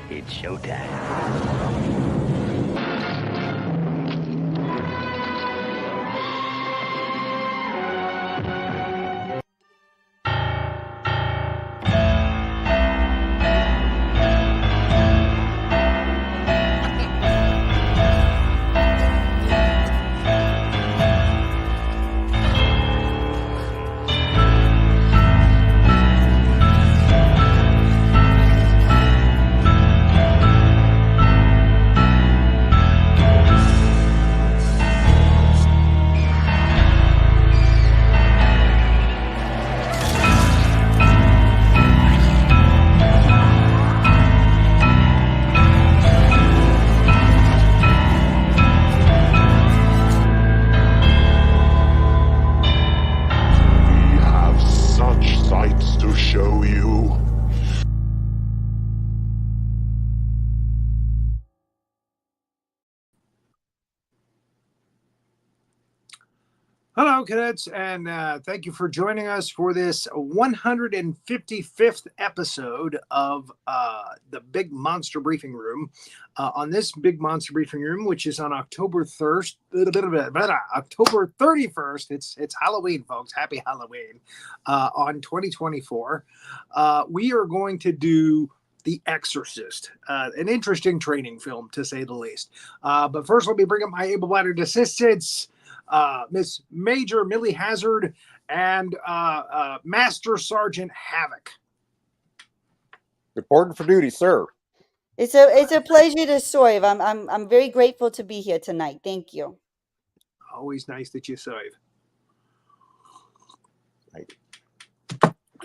It's showtime. We have such sights to show you. Hello, cadets, and thank you for joining us for this 155th episode of the Big Monster Briefing Room. On this Big Monster Briefing Room, which is on October 31st, it's Halloween, folks. Happy Halloween on 2024. We are going to do The Exorcist, an interesting training film, to say the least. But first, let me bring up my able-bodied assistants. Miss Major Millie Hazzard and Master Sergeant Havoc. Reporting for duty, sir. It's a pleasure to serve. I'm very grateful to be here tonight. Thank you. Always nice that you save. Right.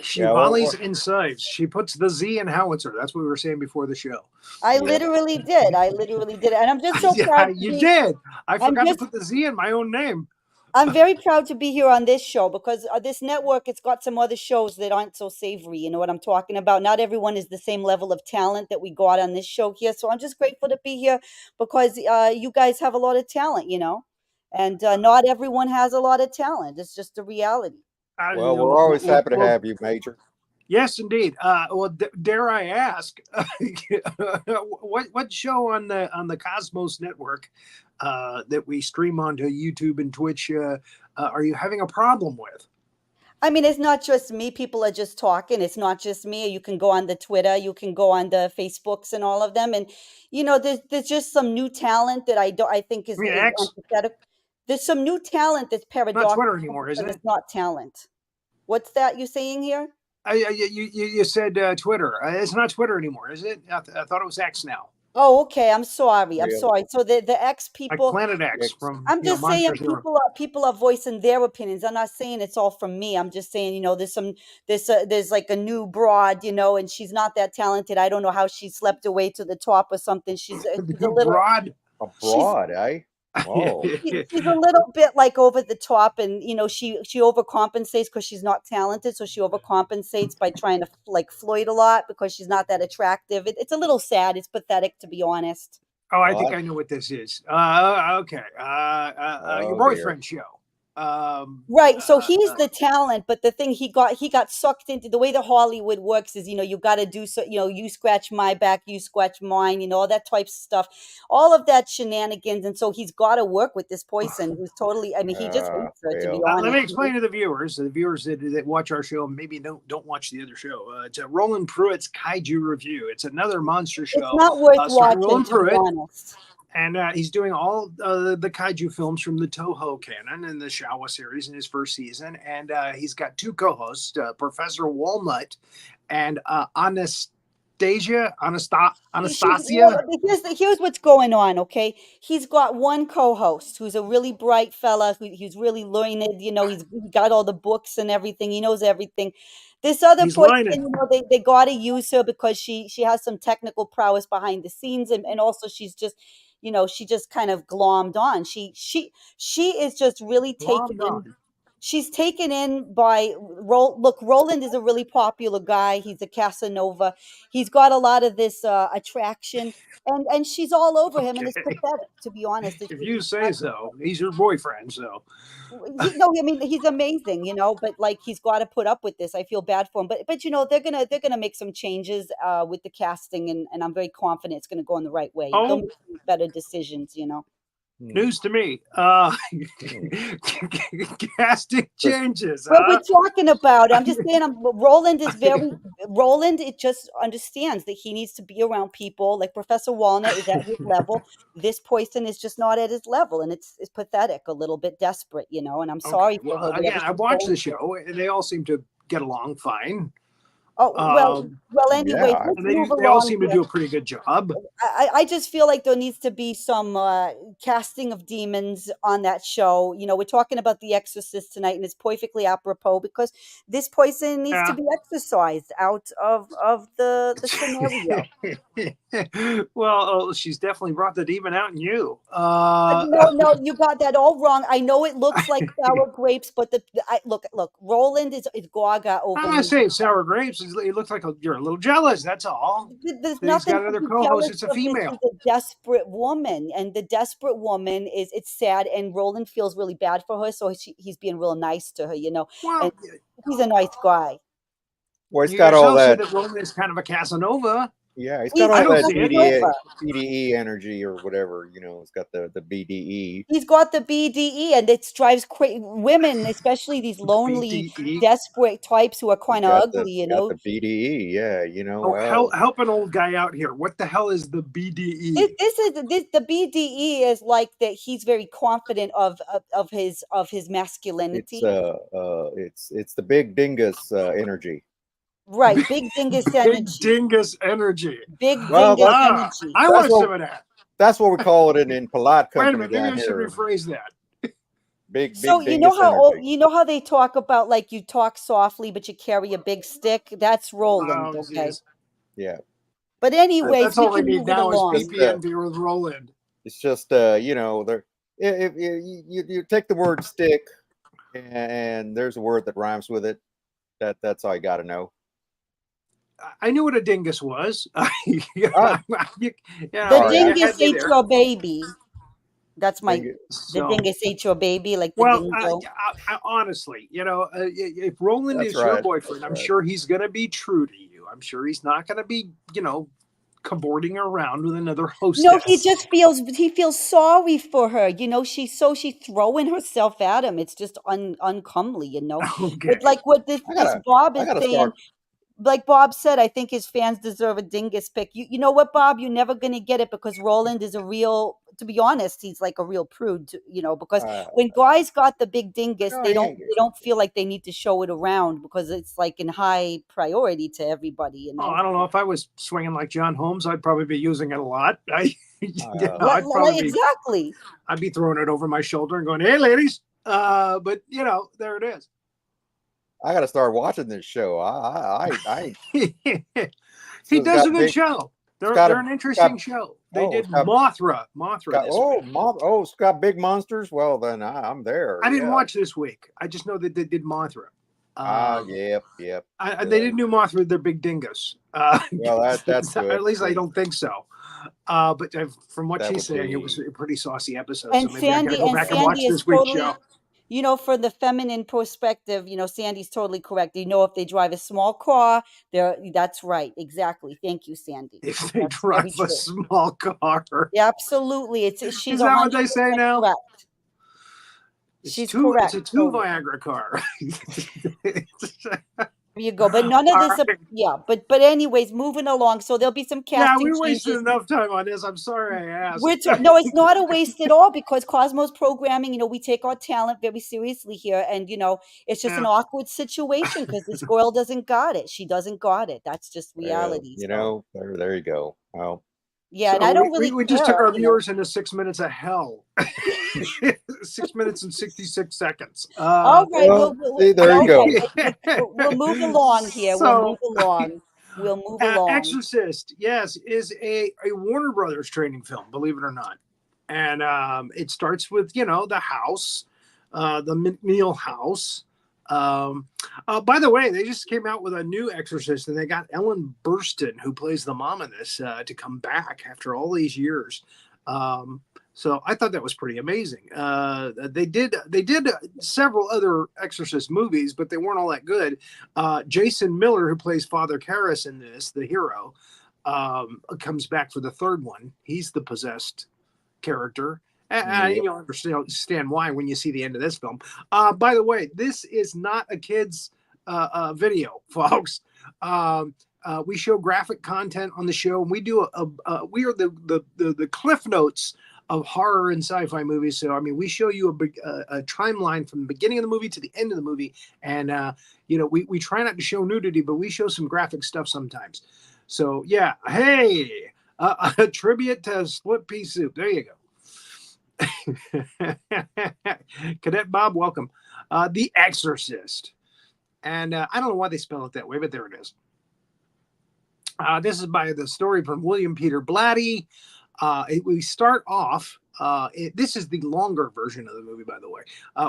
She Yeah, volleys and saves. She puts the Z in Howitzer. That's what we were saying before the show. I literally did. And I'm just so proud. Yeah, you did. I forgot just- to put the Z in my own name. I'm very proud to be here on this show because this network, it's got some other shows that aren't so savory. You know what I'm talking about? Not everyone is the same level of talent that we got on this show here. So I'm just grateful to be here because you guys have a lot of talent, you know, and not everyone has a lot of talent. It's just a reality. Well, we're always happy to have you, Major. Yes, indeed. Dare I ask, what show on the Cosmos Network that we stream onto YouTube and Twitch are you having a problem with? I mean, it's not just me. People are just talking. It's not just me. You can go on the Twitter, you can go on the Facebooks and all of them, and you know, there's just some new talent that I think is, I mean, is X? antithetical. There's some new talent that's paradoxical. Not Twitter anymore, is because it? It's not talent. What's that you saying here? You said Twitter. It's not Twitter anymore, is it? I thought it was X now. Oh, okay. I'm sorry. Really? So the X Like people. Planet X Yes. from. I'm just saying Monsters Inc. people are voicing their opinions. I'm not saying it's all from me. I'm just saying, you know, there's like a new broad, you know, and she's not that talented. I don't know how she slept away to the top or something. She's a little broad. Abroad, eh? Oh, she's a little bit like over the top, and you know, she overcompensates because she's not talented, so she overcompensates by trying to like flirt a lot because she's not that attractive. It's a little sad. It's pathetic, to be honest. Oh, I think What? I know what this is. Okay. Your dear. boyfriend show. Right. So he's the talent, but the thing he got sucked into the way that Hollywood works is, you know, you got to do so, you know, you scratch my back, you scratch mine, you know, all that type of stuff, all of that shenanigans. And so he's got to work with this person who's totally, I mean, he just hates her, to be well. honest. Let me explain to the viewers that watch our show, maybe don't watch the other show. It's a Roland Pruitt's Kaiju Review. It's another monster show. It's not worth starring watching, Roland to be Pruitt. honest. And he's doing all the kaiju films from the Toho canon and the Showa series in his first season. And he's got two co-hosts, Professor Walnut and Anastasia. Here's what's going on, okay? He's got one co-host who's a really bright fella, who's really learned, you know, he got all the books and everything. He knows everything. This other He's person, lying. you know, they got to use her because she has some technical prowess behind the scenes, and also she's just, you know, she just kind of glommed on. She is just really taking Glommed on. she's taken in by Look, Roland is a really popular guy. He's a Casanova. He's got a lot of this attraction, and she's all over him, and it's Okay. pathetic, to be honest. If you say so. He's your boyfriend, so. No, I mean he's amazing, but like he's got to put up with this. I feel bad for him, but they're gonna make some changes with the casting, and I'm very confident it's gonna go in the right way. They'll Oh, make some better decisions. news to me. Casting changes. What we're talking about, I'm just saying, Roland. It just understands that he needs to be around people like Professor Walnut is at his level. This person is just not at his level, and it's pathetic, a little bit desperate, and I'm sorry for her. Well, again, I watched the show, and they all seem to get along fine. Oh, well. Anyway, yeah, let's And move they all along seem to here. do a pretty good job. I just feel like there needs to be some casting of demons on that show. We're talking about The Exorcist tonight, and it's perfectly apropos because this person needs to Yeah. be exorcised out of the scenario. Well, she's definitely brought the demon out in you. No, you got that all wrong. I know it looks like sour grapes, but look, Roland is gaga over I'm me. not saying sour grapes. It looks like you're a little jealous. That's all. There's He's nothing got to another be co-host. jealous It's a of. female. She's a desperate woman, and the desperate woman it's sad, and Roland feels really bad for her, so he's being real nice to her, and Well, he's a nice guy. Well, he's you got all yourself said that. that Roman is kind of a Casanova. Yeah, he's He's got I all don't that see it. BDE energy or whatever. It's got the BDE. He's got the BDE, and it drives women, especially these lonely, BDE. desperate types who are He's kind of ugly, got the BDE. Yeah, Oh, well, help an old guy out here. What the hell is the BDE? The BDE is like that. He's very confident of his masculinity. it's the big dingus energy. Right, big dingus Big energy. dingus energy. Big Well, dingus Ah, energy. I That's want what- some of that. That's what we call it in polite Wait a company minute, maybe down I should here. rephrase that. Big So dingus energy. you know how they talk about like you talk softly but you carry a big stick? That's Roland, Oh, okay? jeez. Yeah, But anyways, That's we all I can need move it now is along. PPN with Roland. it's just there. If you take the word stick and there's a word that rhymes with it, that's all you got to know. I knew what a dingus was. Right. The Sorry, dingus ate your baby. That's my Dingus. the dingus ate your baby, like the Well, dingo. honestly, if Roland That's is your right. boyfriend, That's I'm right. sure he's going to be true to you. I'm sure he's not going to be, cavorting around with another hostess. No, he feels sorry for her. She's throwing herself at him. It's just uncomely, Okay. But like what this Bob I is gotta saying, start. like Bob said, I think his fans deserve a dingus pick. You know what, Bob? You're never gonna get it because Roland is to be honest, he's like a real prude, because when guys got the big dingus, No, they he don't ain't they don't feel like they need to show it around because it's like in high priority to everybody, Oh, I don't know. If I was swinging like John Holmes, I'd probably be using it a lot. Exactly. I'd be throwing it over my shoulder and going, "Hey, ladies!" But there it is. I got to start watching this show. He does a good show. They're an interesting show. They did Mothra. It's got big monsters. Well, then I'm there. I didn't watch this week. I just know that they did Mothra. Yep. They didn't do Mothra with their big dingoes. Well, that's good. At least I don't think so. But from what she's saying, it was a pretty saucy episode. And so maybe I gotta go back and watch this week's show. For the feminine perspective, Sandy's totally correct. If they drive a small car, that's right. Exactly. Thank you, Sandy. If they drive a small car. Yeah, absolutely. She's Is that what they say now? Correct. She's correct. It's a two Viagra car. There you go. But none of this, but anyways, moving along. So there'll be some casting we wasted changes. enough time on this. I'm sorry I asked. No, it's not a waste at all because Cosmos Programming, we take our talent very seriously here. And, it's just an awkward situation because this girl doesn't got it. She doesn't got it. That's just reality. There you go. Well, yeah, and I don't really we just took our viewers into 6 minutes of hell. 6 minutes and 66 seconds. All right. There you go. We'll move along here. We'll move along. Exorcist, yes, is a Warner Brothers training film, believe it or not. And it starts with, the house. the McNeil house. By the way, they just came out with a new Exorcist, and they got Ellen Burstyn, who plays the mom in this, to come back after all these years. So I thought that was pretty amazing. They did several other Exorcist movies, but they weren't all that good. Jason Miller, who plays Father Karras in this, the hero, comes back for the third one. He's the possessed character. And you'll understand why when you see the end of this film. By the way, this is not a kid's video, folks. We show graphic content on the show, and we do we are the cliff notes of horror and sci-fi movies. So, I mean, we show you a timeline from the beginning of the movie to the end of the movie. And, we try not to show nudity, but we show some graphic stuff sometimes. So, yeah. Hey, a tribute to Split Pea Soup. There you go. Cadet Bob, welcome. The Exorcist. And I don't know why they spell it that way, but there it is. This is by the story from William Peter Blatty. We start off, this is the longer version of the movie, by the way.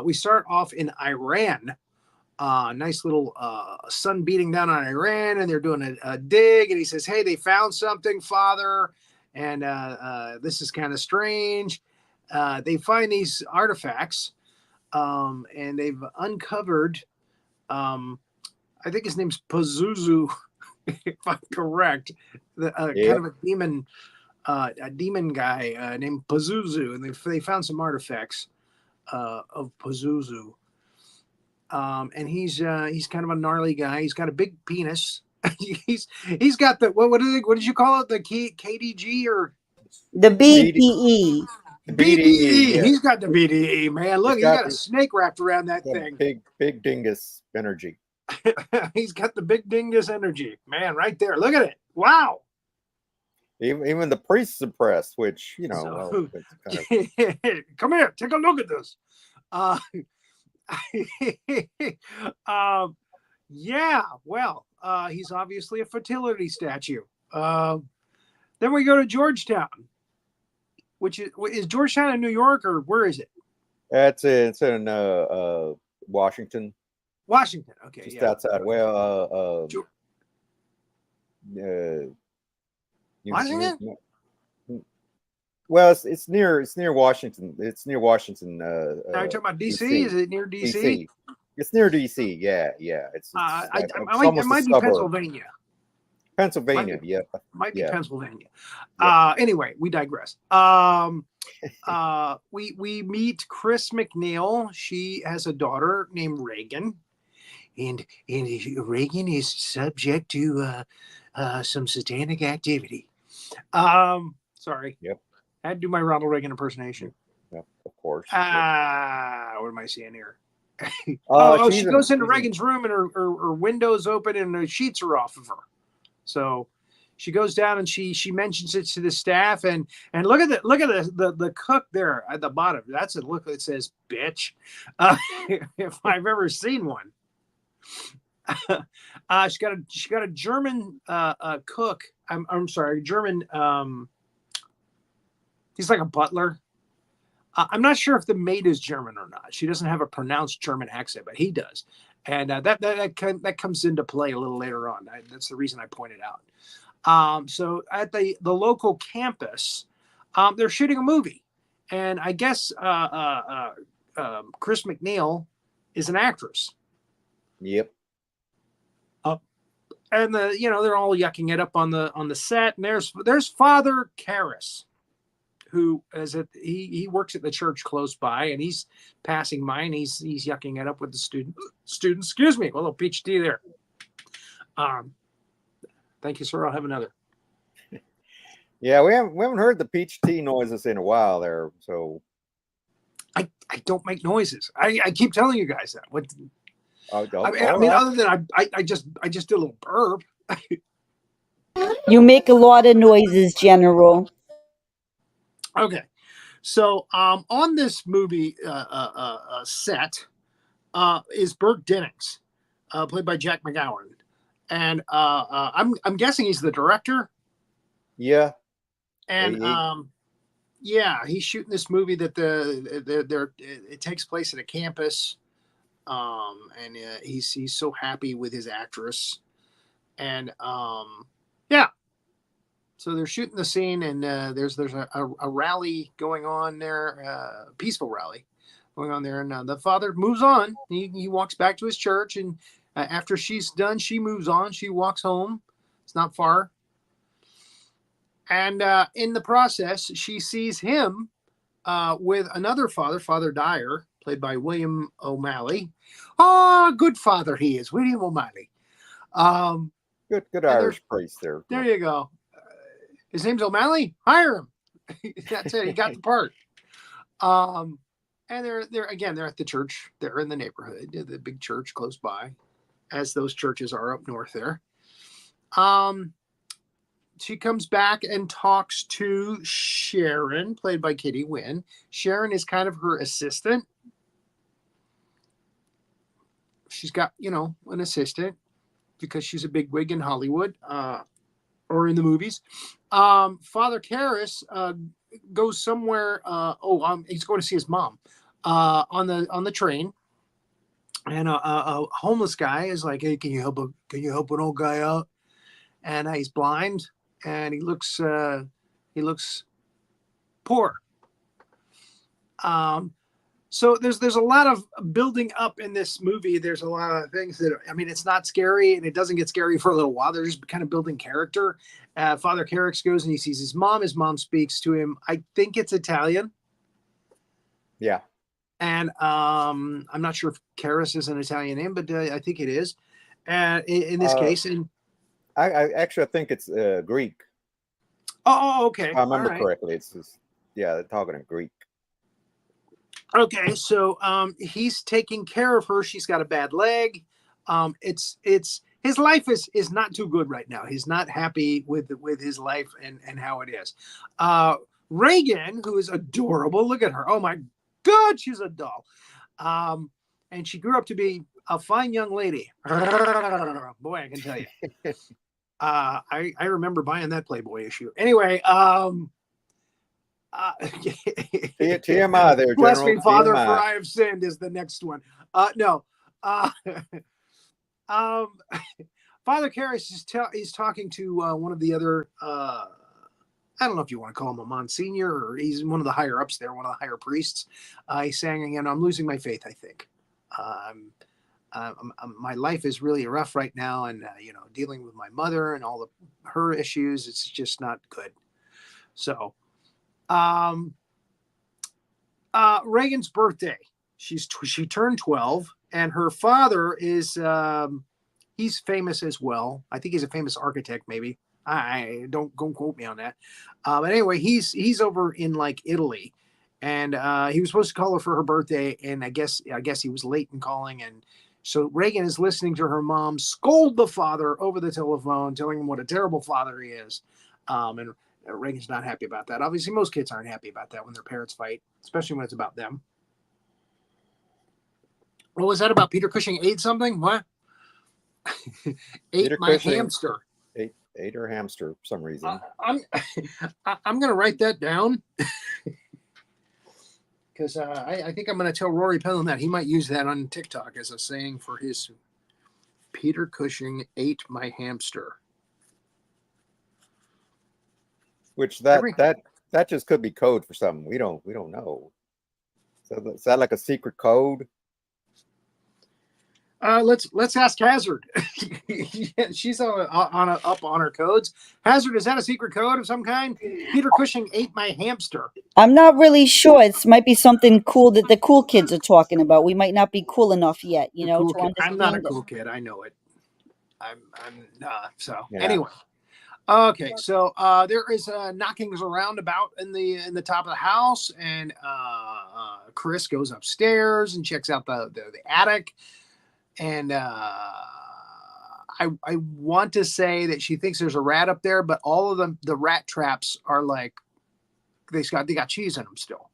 We start off in Iran. Nice little sun beating down on Iran, and they're doing a dig, and he says, hey, they found something, Father, and this is kind of strange. They find these artifacts, and they've uncovered, I think his name's Pazuzu, if I'm correct, kind of a demon guy named Pazuzu, and they found some artifacts of Pazuzu. And he's kind of a gnarly guy. He's got a big penis. he's got the what did you call it? The KDG or the BDE? BDE. Yeah. He's got the BDE, man. Look, he's got a snake wrapped around that thing. Big dingus energy. He's got the big dingus energy, man, right there. Look at it. Wow. Even the priest's impressed, which, well, kind of... Come here, take a look at this. Yeah, well, he's obviously a fertility statue. Then we go to Georgetown, which is Georgetown in New York, or where is it? It's in Washington. Washington, okay. Just outside. Well, Washington? Well, it's near Washington. It's near Washington. Are you talking about DC? Is it near DC? It's near DC. Yeah. It might be Pennsylvania. Pennsylvania, yeah. Might be Pennsylvania. Anyway, we digress. We meet Chris McNeil. She has a daughter named Reagan, and Reagan is subject to some satanic activity. Sorry. Yep. I had to do my Ronald Reagan impersonation. Yep, of course. What am I seeing here? She goes into Reagan's room, and her window's open, and the sheets are off of her. So she goes down and she mentions it to the staff, and look at the cook there at the bottom. That's a look that says bitch. If I've ever seen one. She got a German cook. I'm sorry, German. He's like a butler. I'm not sure if the maid is German or not. She doesn't have a pronounced German accent, but he does, and that comes into play a little later on. That's the reason I pointed out. So at the local campus, they're shooting a movie, and I guess Chris McNeil is an actress. Yep. And they're all yucking it up on the set, and there's Father Karras, who he works at the church close by, and he's passing by, and he's yucking it up with the students. Excuse me, a little peach tea there. Thank you, sir. I'll have another. Yeah, we haven't heard the peach tea noises in a while there, so I don't make noises. I keep telling you guys that. What? I mean, other than I just did a little burp. You make a lot of noises, General. Okay, so on this movie set is Burt Dennings, played by Jack McGowan, and I'm guessing he's the director. Yeah, and Yeah, he's shooting this movie that it takes place at a campus, and he's so happy with his actress, and yeah, so they're shooting the scene, and there's a rally going on there, peaceful rally going on there, and the father moves on. He walks back to his church, and after she's done, she moves on. She walks home. It's not far. And in the process, she sees him with another father, Father Dyer, played by William O'Malley. Oh, good father he is, William O'Malley. Good Irish priest there. There you go. His name's O'Malley. Hire him. That's it. He got the part. And they're at the church. They're in the neighborhood, the big church close by, as those churches are up north there. She comes back and talks to Sharon, played by Kitty Wynn. Sharon is kind of her assistant. She's got, an assistant because she's a bigwig in Hollywood or in the movies. Father Karras goes somewhere. He's going to see his mom on the train. And a homeless guy is like, "Hey, can you help an old guy out?" And he's blind. And he looks poor. So there's a lot of building up in this movie. There's a lot of things that, it's not scary, and it doesn't get scary for a little while. They're just kind of building character. Father Karras goes and he sees his mom. His mom speaks to him. I think it's Italian. Yeah. And I'm not sure if Karras is an Italian name, but I think it is. In this case, and I actually think it's Greek. Oh, okay. If I remember correctly. It's just, they're talking in Greek. Okay, so he's taking care of her. She's got a bad leg. It's his life is not too good right now. He's not happy with his life and how it is. Reagan, who is adorable, look at her. Oh my God, she's a doll. And she grew up to be a fine young lady. Boy, I can tell you. I remember buying that Playboy issue. Anyway, TMI there, Bless General. me, Father, TMI. for I have sinned is the next one. No. Father Karras is talking to one of the other, I don't know if you want to call him a Monsignor, or he's one of the higher ups there, one of the higher priests. He's saying, I'm losing my faith, I think. My life is really rough right now, and dealing with my mother and all her issues, it's just not good. So Reagan's birthday, she turned 12, and her father is he's famous as well. I think he's a famous architect, maybe. I don't quote me on that. But anyway, he's over in like Italy, and he was supposed to call her for her birthday, and I guess he was late in calling, and so Reagan is listening to her mom scold the father over the telephone, telling him what a terrible father he is. And Reagan's not happy about that. Obviously, most kids aren't happy about that when their parents fight, especially when it's about them. What was that about? Peter Cushing ate something? What? ate Peter my Cushing hamster. Ate her hamster for some reason. I'm going to write that down. Because I think I'm going to tell Rory Pellin that he might use that on TikTok as a saying for his Peter Cushing ate my hamster. Which that just could be code for something. We don't know. So is that like a secret code? Let's ask Hazzard. She's up on her codes. Hazzard, is that a secret code of some kind? Peter Cushing ate my hamster. I'm not really sure. It might be something cool that the cool kids are talking about. We might not be cool enough yet, to understand. I'm not a cool kid. I know it. I'm so Yeah. Anyway. Okay, so there is knockings around about in the top of the house, and Chris goes upstairs and checks out the attic. And I want to say that she thinks there's a rat up there, but all of the rat traps are like they got cheese in them still.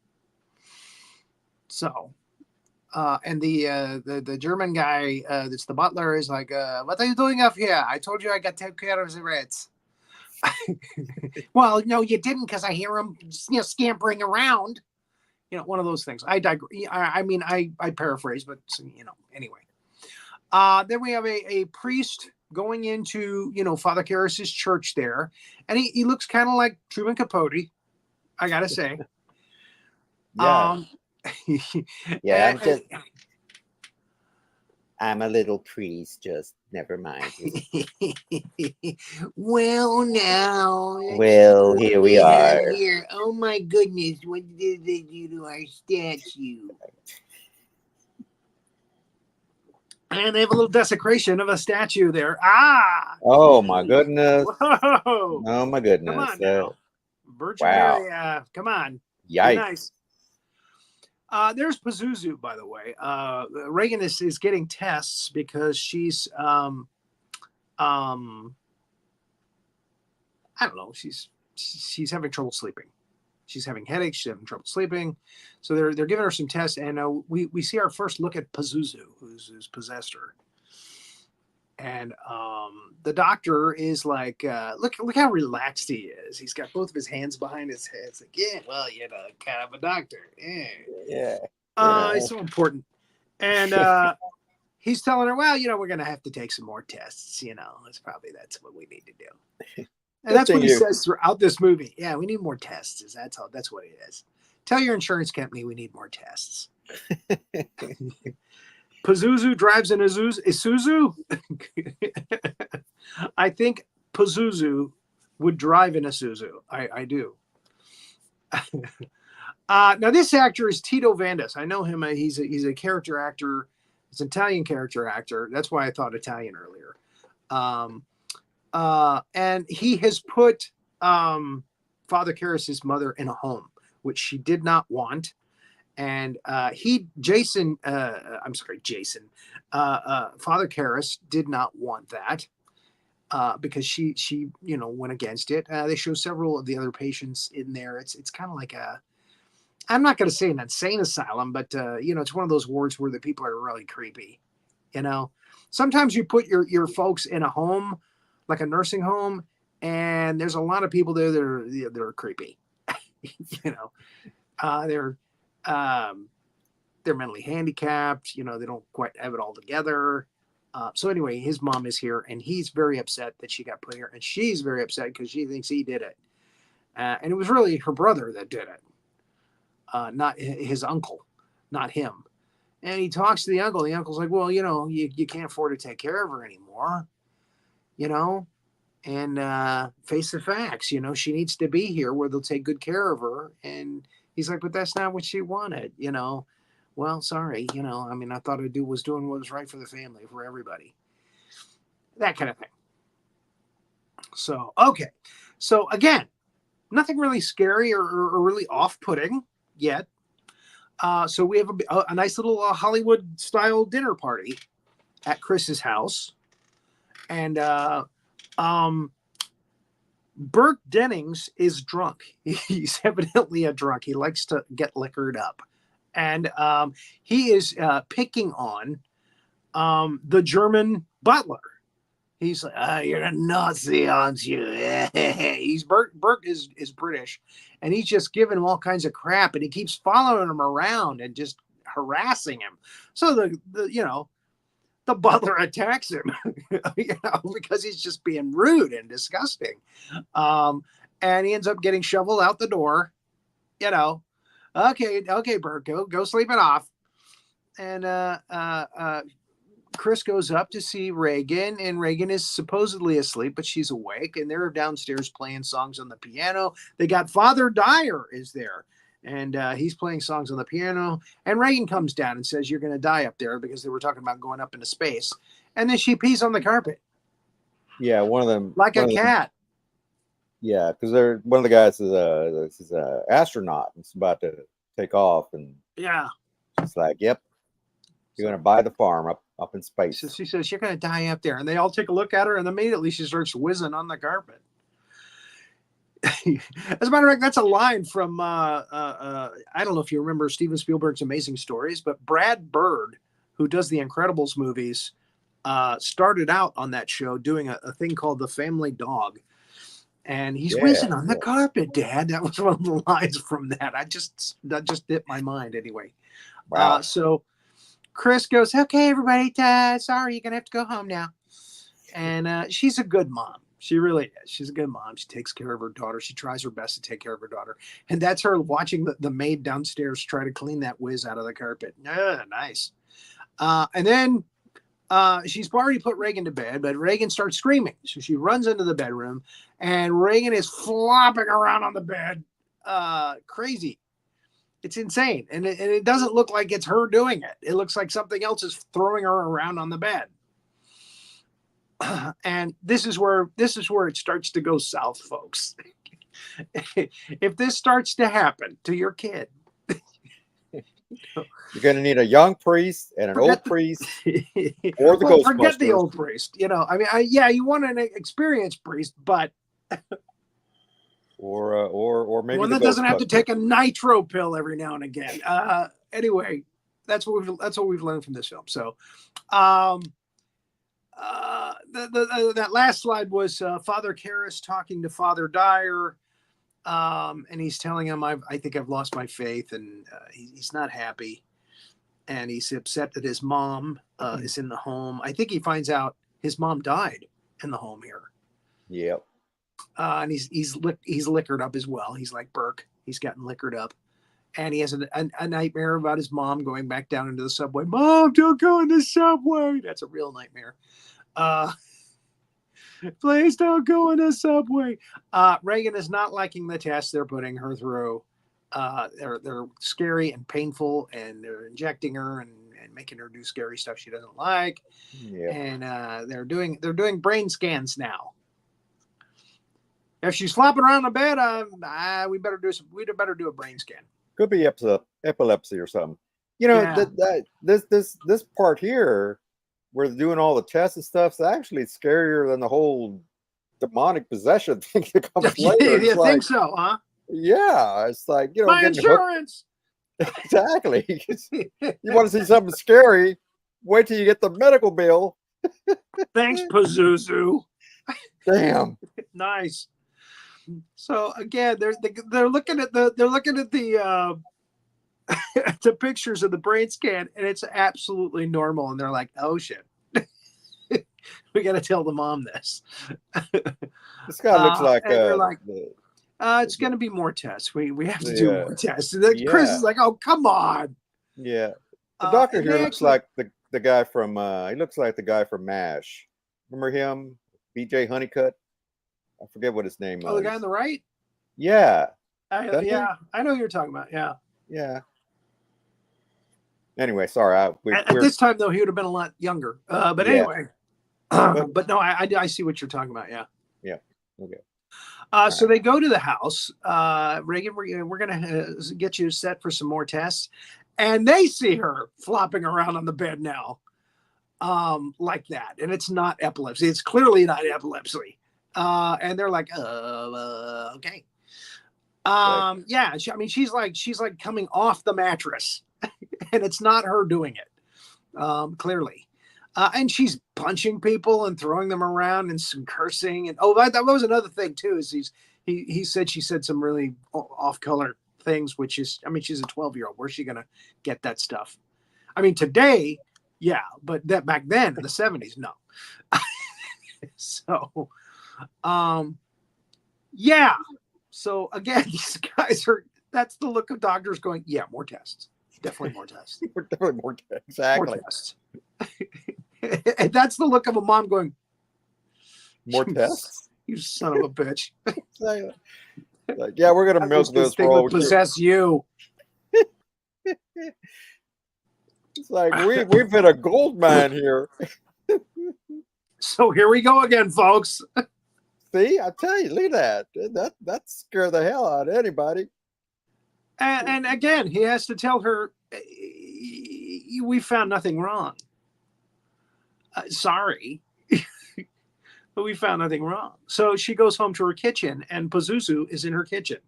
So, and the German guy that's the butler is like, "What are you doing up here? I told you I got to take care of the rats." Well, no, you didn't, because I hear him, scampering around. One of those things. I digress. I mean, I paraphrase, but anyway. Then we have a priest going into, Father Karras's church there, and he looks kind of like Truman Capote, I gotta say. Yeah. Yeah, and- I'm a little priest, just never mind. Well, now. Well, here we are. Here. Oh my goodness, what did they do to our statue? And they have a little desecration of a statue there. Oh my goodness. Whoa. Oh my goodness. Come on now. Virgin Wow. Mary, come on. Yikes. Be nice. There's Pazuzu, by the way. Reagan is getting tests because she's I don't know, she's having trouble sleeping. She's having headaches, she's having trouble sleeping. So they're giving her some tests, and we see our first look at Pazuzu, who's possessed her. And the doctor is like, look how relaxed he is. He's got both of his hands behind his head. It's like, yeah, well, kind of a doctor. Yeah. It's so important. And he's telling her, well, we're going to have to take some more tests. That's what we need to do. And that's what he says throughout this movie. Yeah, we need more tests. That's what it is. Tell your insurance company we need more tests. Pazuzu drives an Isuzu. I think Pazuzu would drive an Isuzu. I do. Now this actor is Tito Vandas. I know him. He's a character actor. He's an Italian character actor. That's why I thought Italian earlier. And he has put Father Karras's mother in a home, which she did not want. And Jason, Father Karras did not want that because she went against it. They show several of the other patients in there. It's kind of like I'm not going to say an insane asylum, but it's one of those wards where the people are really creepy. Sometimes you put your folks in a home, like a nursing home, and there's a lot of people there that are creepy. They're mentally handicapped. They don't quite have it all together. So anyway, his mom is here, and he's very upset that she got put here, and she's very upset because she thinks he did it. And it was really her brother that did it, not his uncle, not him. And he talks to the uncle. The uncle's like, well, you can't afford to take care of her anymore, and face the facts. She needs to be here where they'll take good care of her. And he's like, but that's not what she wanted, Well, sorry, I thought was doing what was right for the family, for everybody. That kind of thing. So, okay. So, again, nothing really scary or really off-putting yet. So we have a nice little Hollywood-style dinner party at Chris's house. And Burke Dennings is drunk. He's evidently a drunk. He likes to get liquored up. And he is picking on the German butler. He's like, you're a Nazi, aren't you? Burke is British, and he's just giving him all kinds of crap, and he keeps following him around and just harassing him. So the butler attacks him, because he's just being rude and disgusting. And he ends up getting shoveled out the door. Okay, Burke, go sleep it off. And Chris goes up to see Reagan, and Reagan is supposedly asleep, but she's awake, and they're downstairs playing songs on the piano. They got Father Dyer is there, and he's playing songs on the piano, and Reagan comes down and says, you're going to die up there, because they were talking about going up into space. And then she pees on the carpet. Yeah, one of them. Like a cat. Yeah, because one of the guys is an astronaut and it's about to take off, and yeah, she's like, yep, you're going to buy the farm up in space. So she says, you're going to die up there. And they all take a look at her, and immediately she starts whizzing on the carpet. As a matter of fact, that's a line from, I don't know if you remember Steven Spielberg's Amazing Stories, but Brad Bird, who does the Incredibles movies, started out on that show doing a thing called The Family Dog. And he's Yeah, whizzing on the yeah. carpet, Dad. That was one of the lines from that. That just hit my mind anyway. Wow. So Chris goes, okay, everybody, sorry, you're gonna have to go home now. And she's a good mom. She really is. She's a good mom. She takes care of her daughter. She tries her best to take care of her daughter. And that's her watching the maid downstairs try to clean that whiz out of the carpet. Nice. And then she's already put Reagan to bed, but Reagan starts screaming. So she runs into the bedroom, and Reagan is flopping around on the bed. Crazy. It's insane. And it doesn't look like it's her doing it. It looks like something else is throwing her around on the bed. And this is where it starts to go south, folks. If this starts to happen to your kid, You're going to need a young priest and an old priest, or the well, forget the Ghostbusters. old priest. Yeah, you want an experienced priest, but or maybe one the that doesn't have to Ghostbusters. take a nitro pill every now and again. Anyway, that's what we've learned from this film. So, that last slide was Father Karras talking to Father Dyer, and he's telling him, I think I've lost my faith, and he's not happy, and he's upset that his mom is in the home. I think he finds out his mom died in the home here. Yep. And he's liquored up as well. He's like Burke. He's gotten liquored up, and he has a nightmare about his mom going back down into the subway. Mom, don't go in the subway. That's a real nightmare. Please don't go in the subway. Reagan is not liking the test they're putting her through. They're scary and painful, and they're injecting her and making her do scary stuff she doesn't like. Yeah. And they're doing brain scans now. If she's flopping around the bed, we'd better do a brain scan. Could be epilepsy or something. This part here, where they're doing all the tests and stuff, is actually scarier than the whole demonic possession thing that comes later. You think so, huh? Yeah, it's like, My getting insurance. Exactly. You want to see something scary? Wait till you get the medical bill. Thanks, Pazuzu. Damn. Nice. So again, they're looking at the the pictures of the brain scan, and it's absolutely normal. And they're like, "Oh shit, we got to tell the mom this." This guy looks like. And they're like, it's going to be more tests. We have to do more tests. And then Yeah. Chris is like, "Oh, come on." Yeah, the doctor and here they looks actually- like the guy from. He looks like the guy from MASH. Remember him? B.J. Honeycutt. I forget what his name was. Oh, the guy on the right. Yeah. I know who you're talking about. Yeah. Yeah. Anyway, sorry. At this time, though, he would have been a lot younger. But Yeah. anyway, but no, I see what you're talking about. Yeah. Yeah. Okay. So they go to the house. Reagan, we're going to get you set for some more tests. And they see her flopping around on the bed now, like that. And it's not epilepsy. It's clearly not epilepsy. And they're like, okay. Yeah. She's like coming off the mattress, and it's not her doing it, clearly. And she's punching people and throwing them around and some cursing. And that was another thing too. Is she said some really off-color things, which is, she's a 12-year-old. Where's she gonna get that stuff? Today, yeah, but that back then in the 70s, no. So, yeah. So again, these guys that's the look of doctors going, yeah, more tests. Definitely more tests. Definitely more. Exactly. More tests. And that's the look of a mom going, More tests. You son of a bitch. Like, yeah, we're gonna milk this thing for would possess you. It's like we've hit a gold mine here. So here we go again, folks. See, I tell you, look at that scared the hell out of anybody. And again, he has to tell her, we found nothing wrong. Sorry, but we found nothing wrong. So she goes home to her kitchen, and Pazuzu is in her kitchen.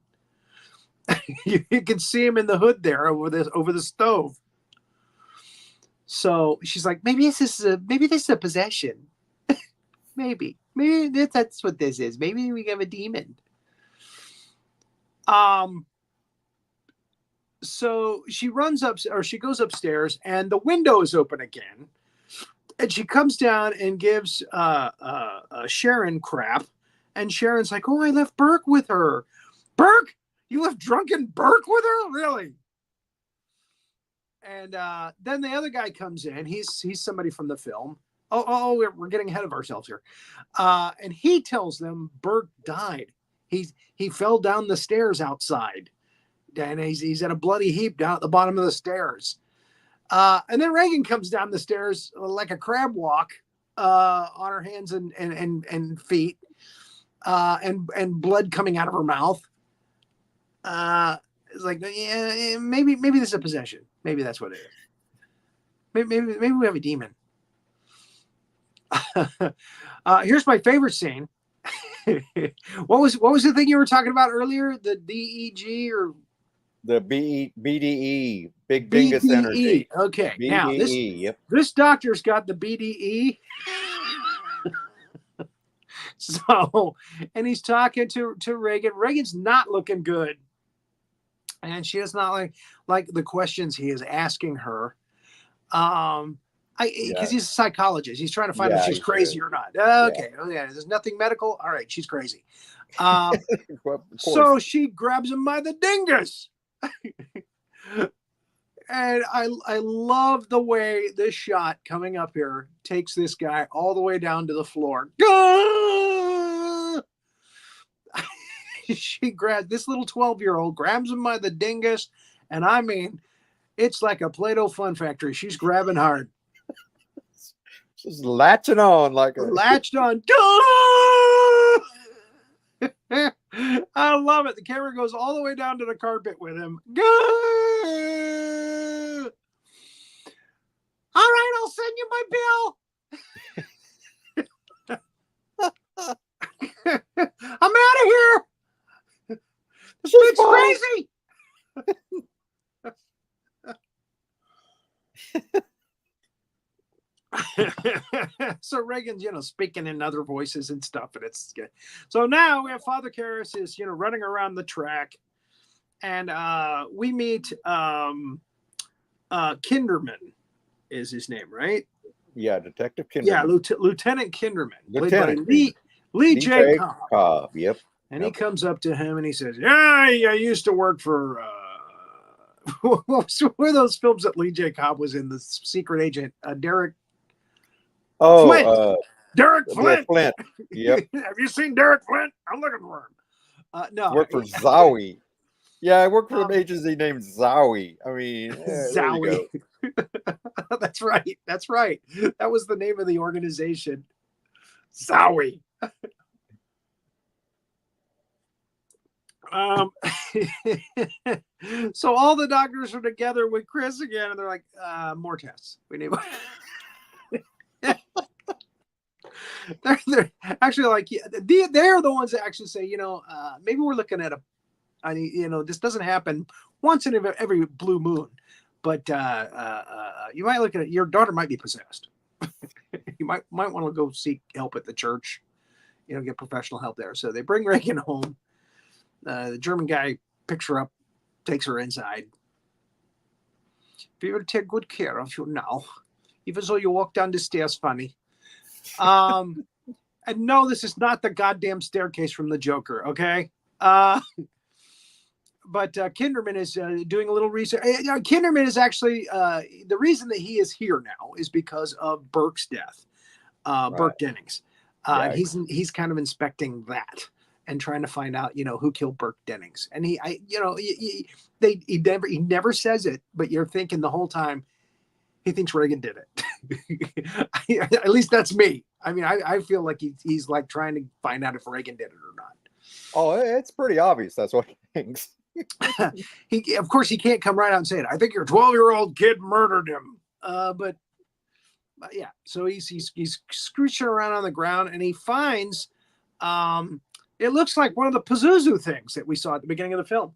You can see him in the hood there over the stove. So she's like, maybe this is a possession. Maybe. maybe that's what this is. Maybe we have a demon. So she runs up, or she goes upstairs, and the window is open again. And she comes down and gives Sharon crap. And Sharon's like, "Oh, I left Burke with her." Burke? You left drunken Burke with her? Really? And then the other guy comes in. He's somebody from the film. Oh, we're getting ahead of ourselves here. And he tells them Burke died. He fell down the stairs outside. And he's at a bloody heap down at the bottom of the stairs. And then Reagan comes down the stairs like a crab walk on her hands and feet, and blood coming out of her mouth. It's like, yeah, maybe this is a possession. Maybe that's what it is. Maybe we have a demon. Here's my favorite scene. What was the thing you were talking about earlier? The DEG or the BDE, Big Dingus BDE. Energy. Okay, BDE, now yep. this doctor's got the BDE. So, and he's talking to Reagan. Reagan's not looking good, and she does not like the questions he is asking her. Because he's a psychologist. He's trying to find out if she's crazy or not. Okay. Yeah. Oh, yeah. There's nothing medical. All right. She's crazy. So she grabs him by the dingus. And I love the way this shot coming up here takes this guy all the way down to the floor. She grabs this little 12-year-old, grabs him by the dingus. And I mean, it's like a Play-Doh fun factory. She's grabbing hard. Just latching on like a latched on. I love it. The camera goes all the way down to the carpet with him. All right, I'll send you my bill. I'm out of here. This bitch's crazy. So Reagan's, speaking in other voices and stuff, and it's good. So now we have Father Karras is, running around the track, and we meet Kinderman is his name, right? Yeah, Detective Kinderman. Yeah, Lieutenant Kinderman, played by Lee J. Cobb. Yep. And he comes up to him and he says, "Yeah, I used to work for." What were those films that Lee J. Cobb was in? The secret agent, Derek. Flint. Derek Flint. Yep. Have you seen Derek Flint? I'm looking for him. No. Worked for Zowie. Yeah, I worked for an agency named Zowie. I mean, Zowie. That's right. That was the name of the organization. Zowie. So all the doctors are together with Chris again, and they're like, more tests. We need more. They're actually like, they're the ones that actually say, maybe we're looking at this doesn't happen once in every blue moon, but you might look at it. Your daughter might be possessed. You might want to go seek help at the church, get professional help there. So they bring Reagan home. The German guy picks her up, takes her inside. We will take good care of you now, even though you walk down the stairs funny. And no, this is not the goddamn staircase from the Joker, okay? But Kinderman is doing a little research. Kinderman is actually the reason that he is here now is because of Burke's death, Burke Dennings. And he's kind of inspecting that and trying to find out, who killed Burke Dennings. And he never says it, but you're thinking the whole time he thinks Reagan did it. At least that's me. I mean, I feel like he's like trying to find out if Reagan did it or not. Oh, it's pretty obvious. That's what he thinks. Of course, he can't come right out and say it. I think your 12-year-old kid murdered him. But yeah, so he's scooching around on the ground, and he finds it looks like one of the Pazuzu things that we saw at the beginning of the film.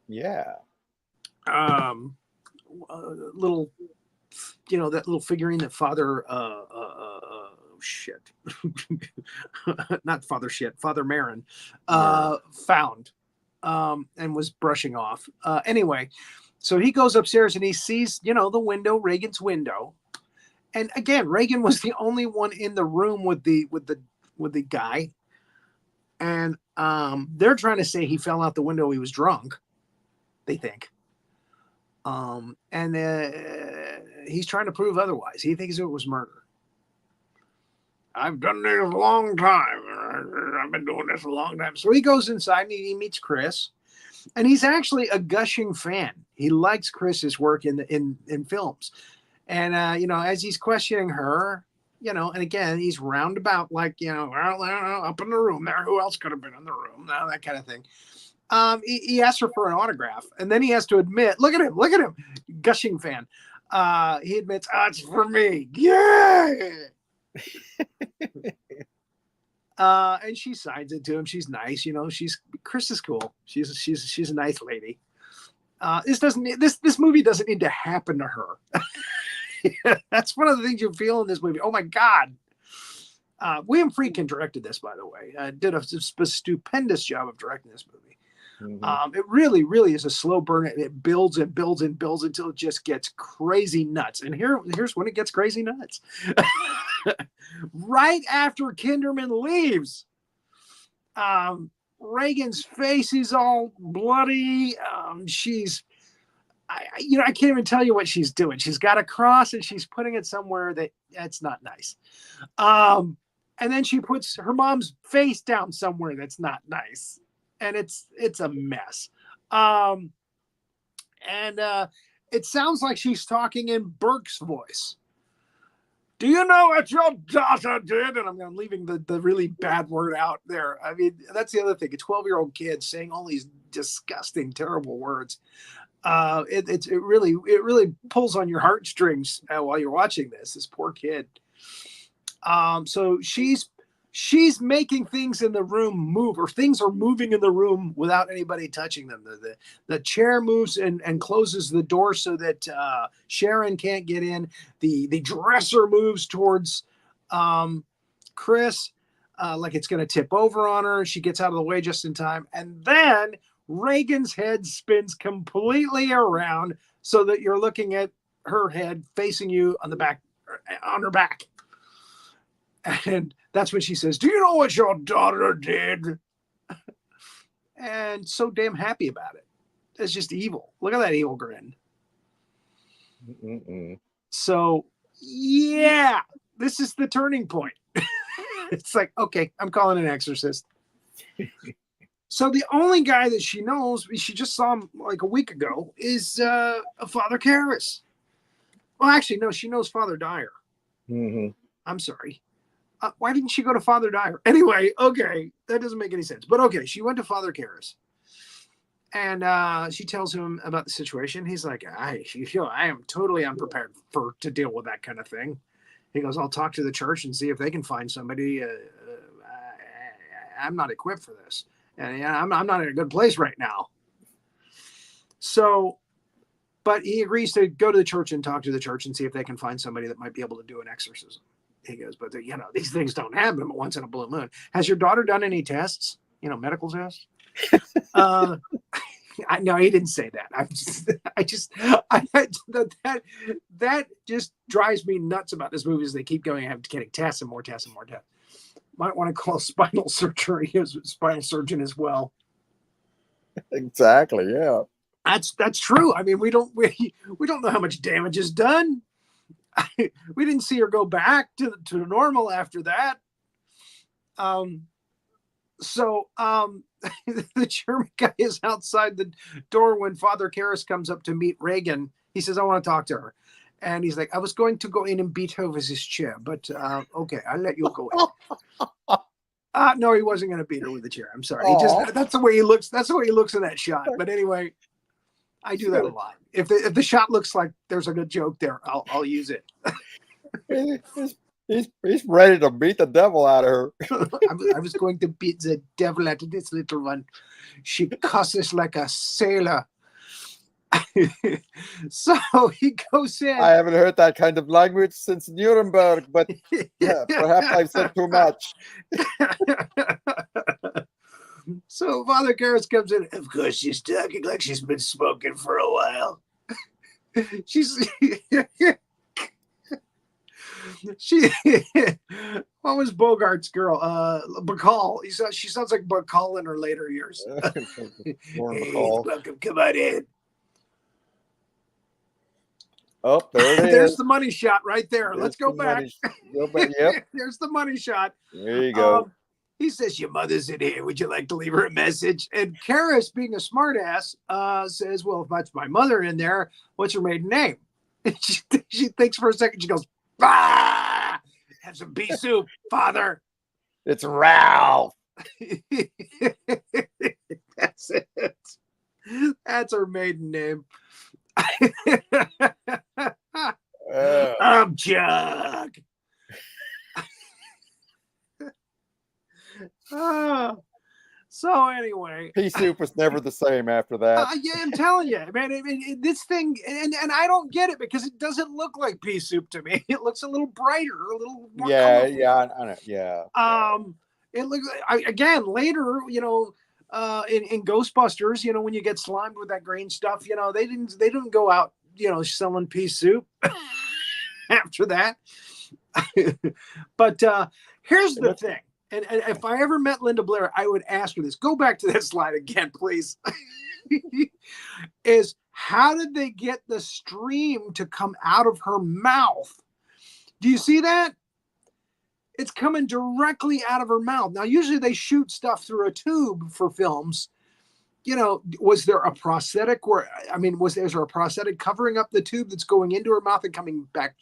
Yeah. Little, that little figurine that Father shit. Not Father shit, Father Marin, Marin. found and was brushing off. Anyway, so he goes upstairs and he sees, the window, Reagan's window. And again, Reagan was the only one in the room with the guy. And they're trying to say he fell out the window. He was drunk, they think. And he's trying to prove otherwise. He thinks it was murder. I've done this a long time. I've been doing this a long time. So he goes inside and he meets Chris. And he's actually a gushing fan. He likes Chris's work in films. And, as he's questioning her, and again, he's roundabout, like, up in the room there. Who else could have been in the room? That kind of thing. He asks her for an autograph. And then he has to admit, look at him, gushing fan. He admits, it's for me. Yeah. And she signs it to him. She's nice, Chris is cool. She's a nice lady. This movie doesn't need to happen to her. That's one of the things you feel in this movie. Oh my God. William Friedkin directed this, by the way. Did a stupendous job of directing this movie. Mm-hmm. It really, really is a slow burn. It builds and builds and builds until it just gets crazy nuts. And here's when it gets crazy nuts. Right after Kinderman leaves, Reagan's face is all bloody. I can't even tell you what she's doing. She's got a cross and she's putting it somewhere that's not nice. And then she puts her mom's face down somewhere that's not nice. And it's a mess. And it sounds like she's talking in Burke's voice. Do you know what your daughter did? And I'm leaving the really bad word out there. I mean, that's the other thing. A 12-year-old kid saying all these disgusting, terrible words. It really pulls on your heartstrings while you're watching this poor kid. So she's making things in the room move, or things are moving in the room without anybody touching them. The chair moves and closes the door so that Sharon can't get in. The dresser moves towards Chris, like it's going to tip over on her. She gets out of the way just in time. And then Reagan's head spins completely around so that you're looking at her head facing you on her back. And that's when she says, do you know what your daughter did? And so damn happy about it. It's just evil. Look at that evil grin. Mm-mm. So, yeah, this is the turning point. It's like, okay, I'm calling an exorcist. So the only guy that she knows, she just saw him like a week ago, is Father Karras. Well, actually, no, she knows Father Dyer. Mm-hmm. I'm sorry. Why didn't she go to Father Dyer? Anyway, okay, that doesn't make any sense. But okay, she went to Father Karras. And she tells him about the situation. He's like, I am totally unprepared to deal with that kind of thing. He goes, I'll talk to the church and see if they can find somebody. I'm not equipped for this. And I'm not in a good place right now. So, but he agrees to go to the church and talk to the church and see if they can find somebody that might be able to do an exorcism. He goes, but these things don't happen once in a blue moon. Has your daughter done any tests? Medical tests? No, he didn't say that. That just drives me nuts about this movie. Is they keep getting tests and more tests and more tests. Might want to call spinal surgery as spinal surgeon as well. Exactly. Yeah. That's true. I mean, we don't know how much damage is done. We didn't see her go back to normal after that. So the German guy is outside the door when Father Karras comes up to meet Reagan. He says, I want to talk to her. And he's like, I was going to go in and beat her with his chair, but okay, I'll let you go in. No, he wasn't going to beat her with the chair. I'm sorry. That's the way he looks. That's the way he looks in that shot. But anyway, I do that a lot. If the shot looks like there's a good joke there, I'll use it. He's ready to beat the devil out of her. I was going to beat the devil out of this little one. She cusses like a sailor. So he goes in. I haven't heard that kind of language since Nuremberg, but yeah, perhaps I've said too much. So Father Karras comes in. Of course, she's talking like she's been smoking for a while. She's she. What was Bogart's girl? Bacall. She sounds like Bacall in her later years. Lauren Hey, Bacall. welcome. Come on in. Oh, there it There's is. the money shot right there. There's Let's go the back. money. Go back. Yep. There's the money shot. There you go. He says, your mother's in here. Would you like to leave her a message? And Karras, being a smartass, says, well, if that's my mother in there, what's her maiden name? And she thinks for a second. She goes, ah, have some pea soup, father. It's Ralph. That's it. That's her maiden name. I'm Chuck. So anyway, Pea soup was never the same after that. yeah, I'm telling you, man. This thing, and I don't get it because it doesn't look like pea soup to me. It looks a little brighter, a little more colorful. I know. Yeah. It looks again later, in Ghostbusters, when you get slimed with that green stuff, they didn't go out, selling pea soup after that. But here's the thing. And if I ever met Linda Blair, I would ask her this. Go back to that slide again, please. Is how did they get the stream to come out of her mouth? Do you see that? It's coming directly out of her mouth. Now, usually they shoot stuff through a tube for films. Was there a prosthetic was there a prosthetic covering up the tube that's going into her mouth and coming back,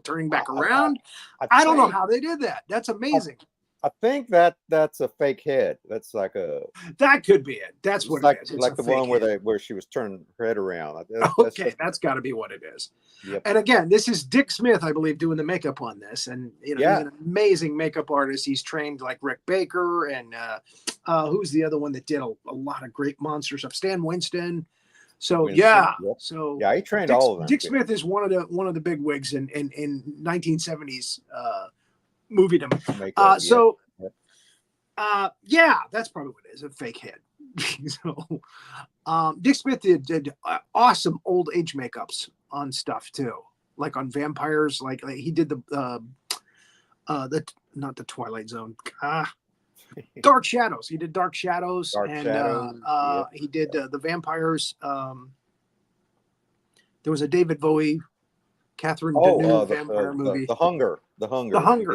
turning back around? I don't know how they did that. That's amazing. I think that's a fake head. That's like that could be it. That's what it is. It's like the one where she was turning her head around. That's got to be what it is. Yep. And again, this is Dick Smith, I believe, doing the makeup on this. And he's an amazing makeup artist. He's trained like Rick Baker and who's the other one that did a lot of great monster stuff? Stan Winston. So Winston, yeah, yep. So yeah, he trained all of them. Dick Smith is one of the big wigs in 1970s movie. Yeah, that's probably what it is, a fake head. So Dick Smith did awesome old age makeups on stuff too, like on vampires. Like he did the not the Twilight Zone, Dark Shadows. He did Dark Shadows, he did the vampires. There was a David Bowie, Catherine Deneuve vampire movie. The Hunger.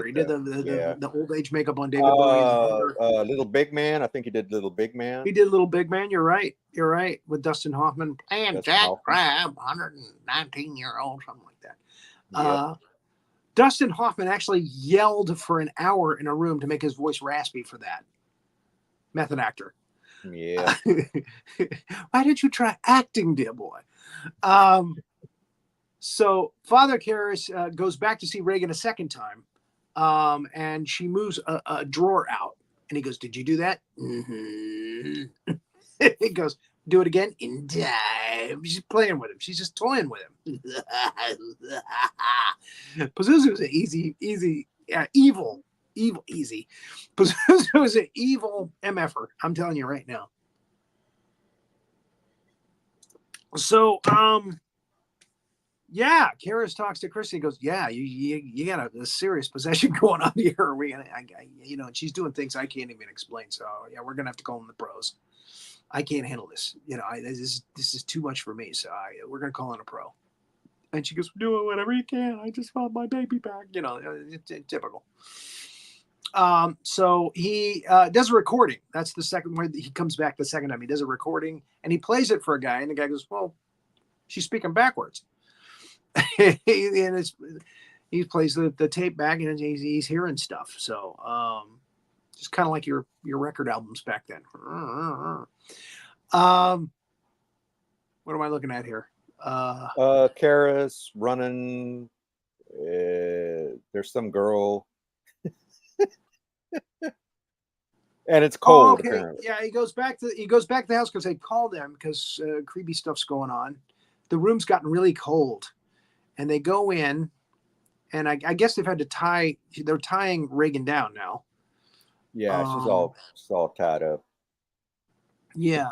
He did the old age makeup on David Bowie. Little Big Man. I think he did Little Big Man. He did Little Big Man. You're right. With Dustin Hoffman and Jack Crabbe, 119-year-old, something like that. Dustin Hoffman actually yelled for an hour in a room to make his voice raspy for that. Method actor. Yeah. Why did you try acting, dear boy? So Father Karras goes back to see Reagan a second time, and she moves a drawer out. And he goes, did you do that? Mm-hmm. He goes, do it again? In time. She's playing with him. She's just toying with him. Pazuzu is an evil, easy. Pazuzu is an evil MFer. I'm telling you right now. So, yeah, Karras talks to Christy. Goes, yeah, you got a serious possession going on here. We gonna, and she's doing things I can't even explain. So yeah, we're gonna have to call in the pros. I can't handle this. This is too much for me. So we're gonna call in a pro. And she goes, do it whatever you can. I just found my baby back. It's typical. So he does a recording. That's the second where he comes back the second time. He does a recording and he plays it for a guy, and the guy goes, well, she's speaking backwards. And he plays the tape back, and he's hearing stuff. So just kind of like your record albums back then. What am I looking at here? Karras running. There's some girl. And it's Oh, cold, okay. apparently. Yeah, he goes back to the house because they called them because creepy stuff's going on. The room's gotten really cold, and they go in, and I guess they've had to tie. They're tying Reagan down now. Yeah, Um, she's all tied up. yeah.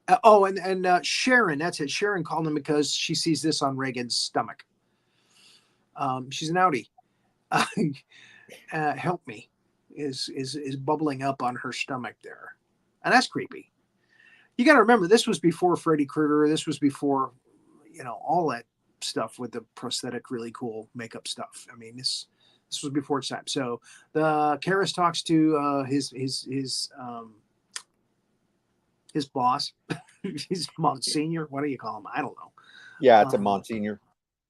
And Sharon, that's it. Sharon called him because she sees this on Reagan's stomach. She's an outie. Help me is bubbling up on her stomach there, and that's creepy. You got to remember, this was before Freddy Krueger. This was before, all that stuff with the prosthetic, really cool makeup stuff. I mean, this was before its time. So the Karras talks to his boss, his Monsignor. What do you call him? I don't know. Yeah, it's a Monsignor.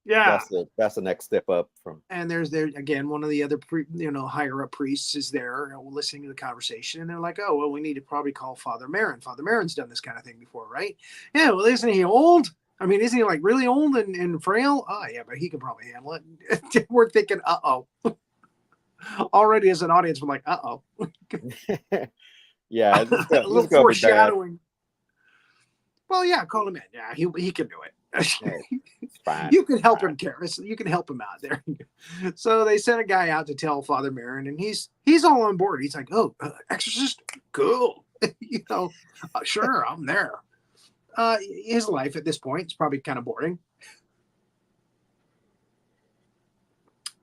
Yeah. That's the next step up from. And there's again, one of the other higher up priests is there listening to the conversation, and they're like, "Oh, well, we need to probably call Father Marin. Father Marin's done this kind of thing before, right? Yeah, well, isn't he old? I mean, isn't he like really old and frail? Oh, yeah, but he can probably handle it." We're thinking, "Uh-oh." Already as an audience, we're like, "Uh-oh." Yeah, A little foreshadowing. Well, yeah, call him in. Yeah, he can do it. It's fine. You can help him, Karras. You can help him out there. So they sent a guy out to tell Father Marin, and he's all on board. He's like, "Oh, Exorcist, cool." Sure, I'm there. His life at this point is probably kind of boring.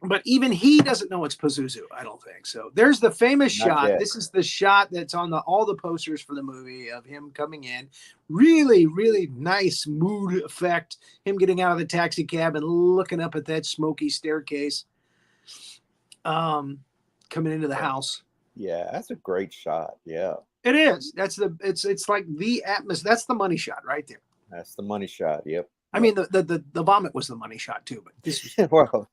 But even he doesn't know it's Pazuzu, I don't think. So there's the famous shot. Yet. This is the shot that's on all the posters for the movie of him coming in. Really, really nice mood effect. Him getting out of the taxi cab and looking up at that smoky staircase. Coming into the house. Yeah, that's a great shot. Yeah. It is. It's like the atmosphere. That's the money shot right there. That's the money shot. Yep. I mean, the vomit was the money shot too, but this was well,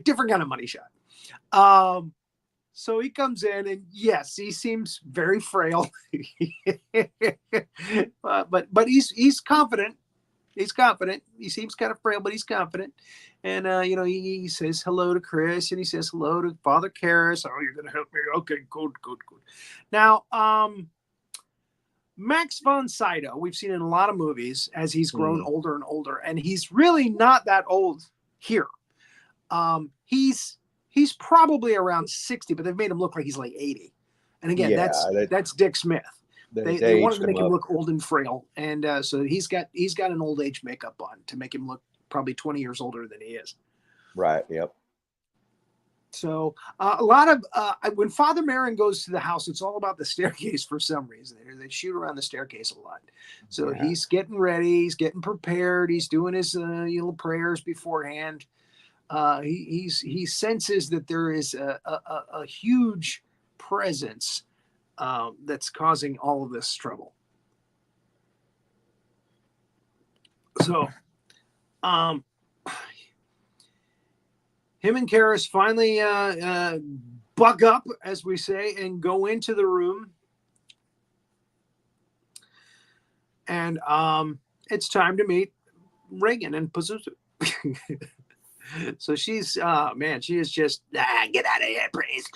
different kind of money shot. So he comes in, and yes, he seems very frail, but he's confident. He's confident. He seems kind of frail, but he's confident. And he says hello to Chris, and he says hello to Father Karras. Oh, you're gonna help me? Okay, good. Now, Max von Sydow, we've seen in a lot of movies as he's grown older and older, and he's really not that old here. He's probably around 60, but they've made him look like he's like 80. And again, that's Dick Smith. They wanted to make him look old and frail, and so he's got an old age makeup on to make him look probably 20 years older than he is. Right. Yep. So a lot of when Father Marin goes to the house, it's all about the staircase for some reason. They shoot around the staircase a lot. So he's getting ready, he's getting prepared, he's doing his little prayers beforehand. He senses that there is a huge presence that's causing all of this trouble. So, him and Karras finally buck up, as we say, and go into the room. And it's time to meet Reagan and Pazuzu. So she's, she is just, get out of here, priest.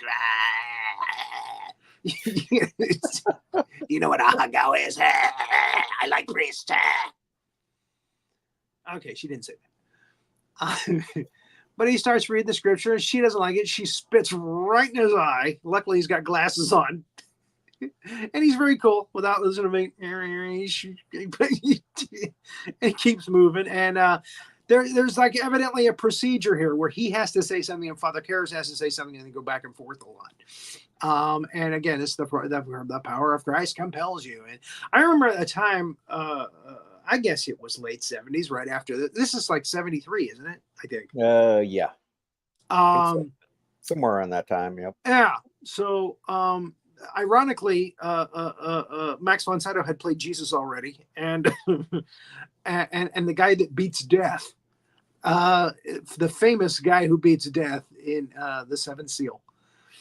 You know what a huggo is? I like priests. Okay, she didn't say that. But he starts reading the scripture, and she doesn't like it. She spits right in his eye. Luckily, he's got glasses on. And he's very cool without listening to me. And he keeps moving. And there's like evidently a procedure here where he has to say something and Father Karras has to say something, and they go back and forth a lot. And again, it's the power of Christ compels you. And I remember at the time, I guess it was late 70s, right after this is like 73, isn't it? I think. Yeah. So. Somewhere around that time. Yep. Yeah. So, ironically, Max von Sydow had played Jesus already, and and the guy that beats death, the famous guy who beats death in The Seventh Seal.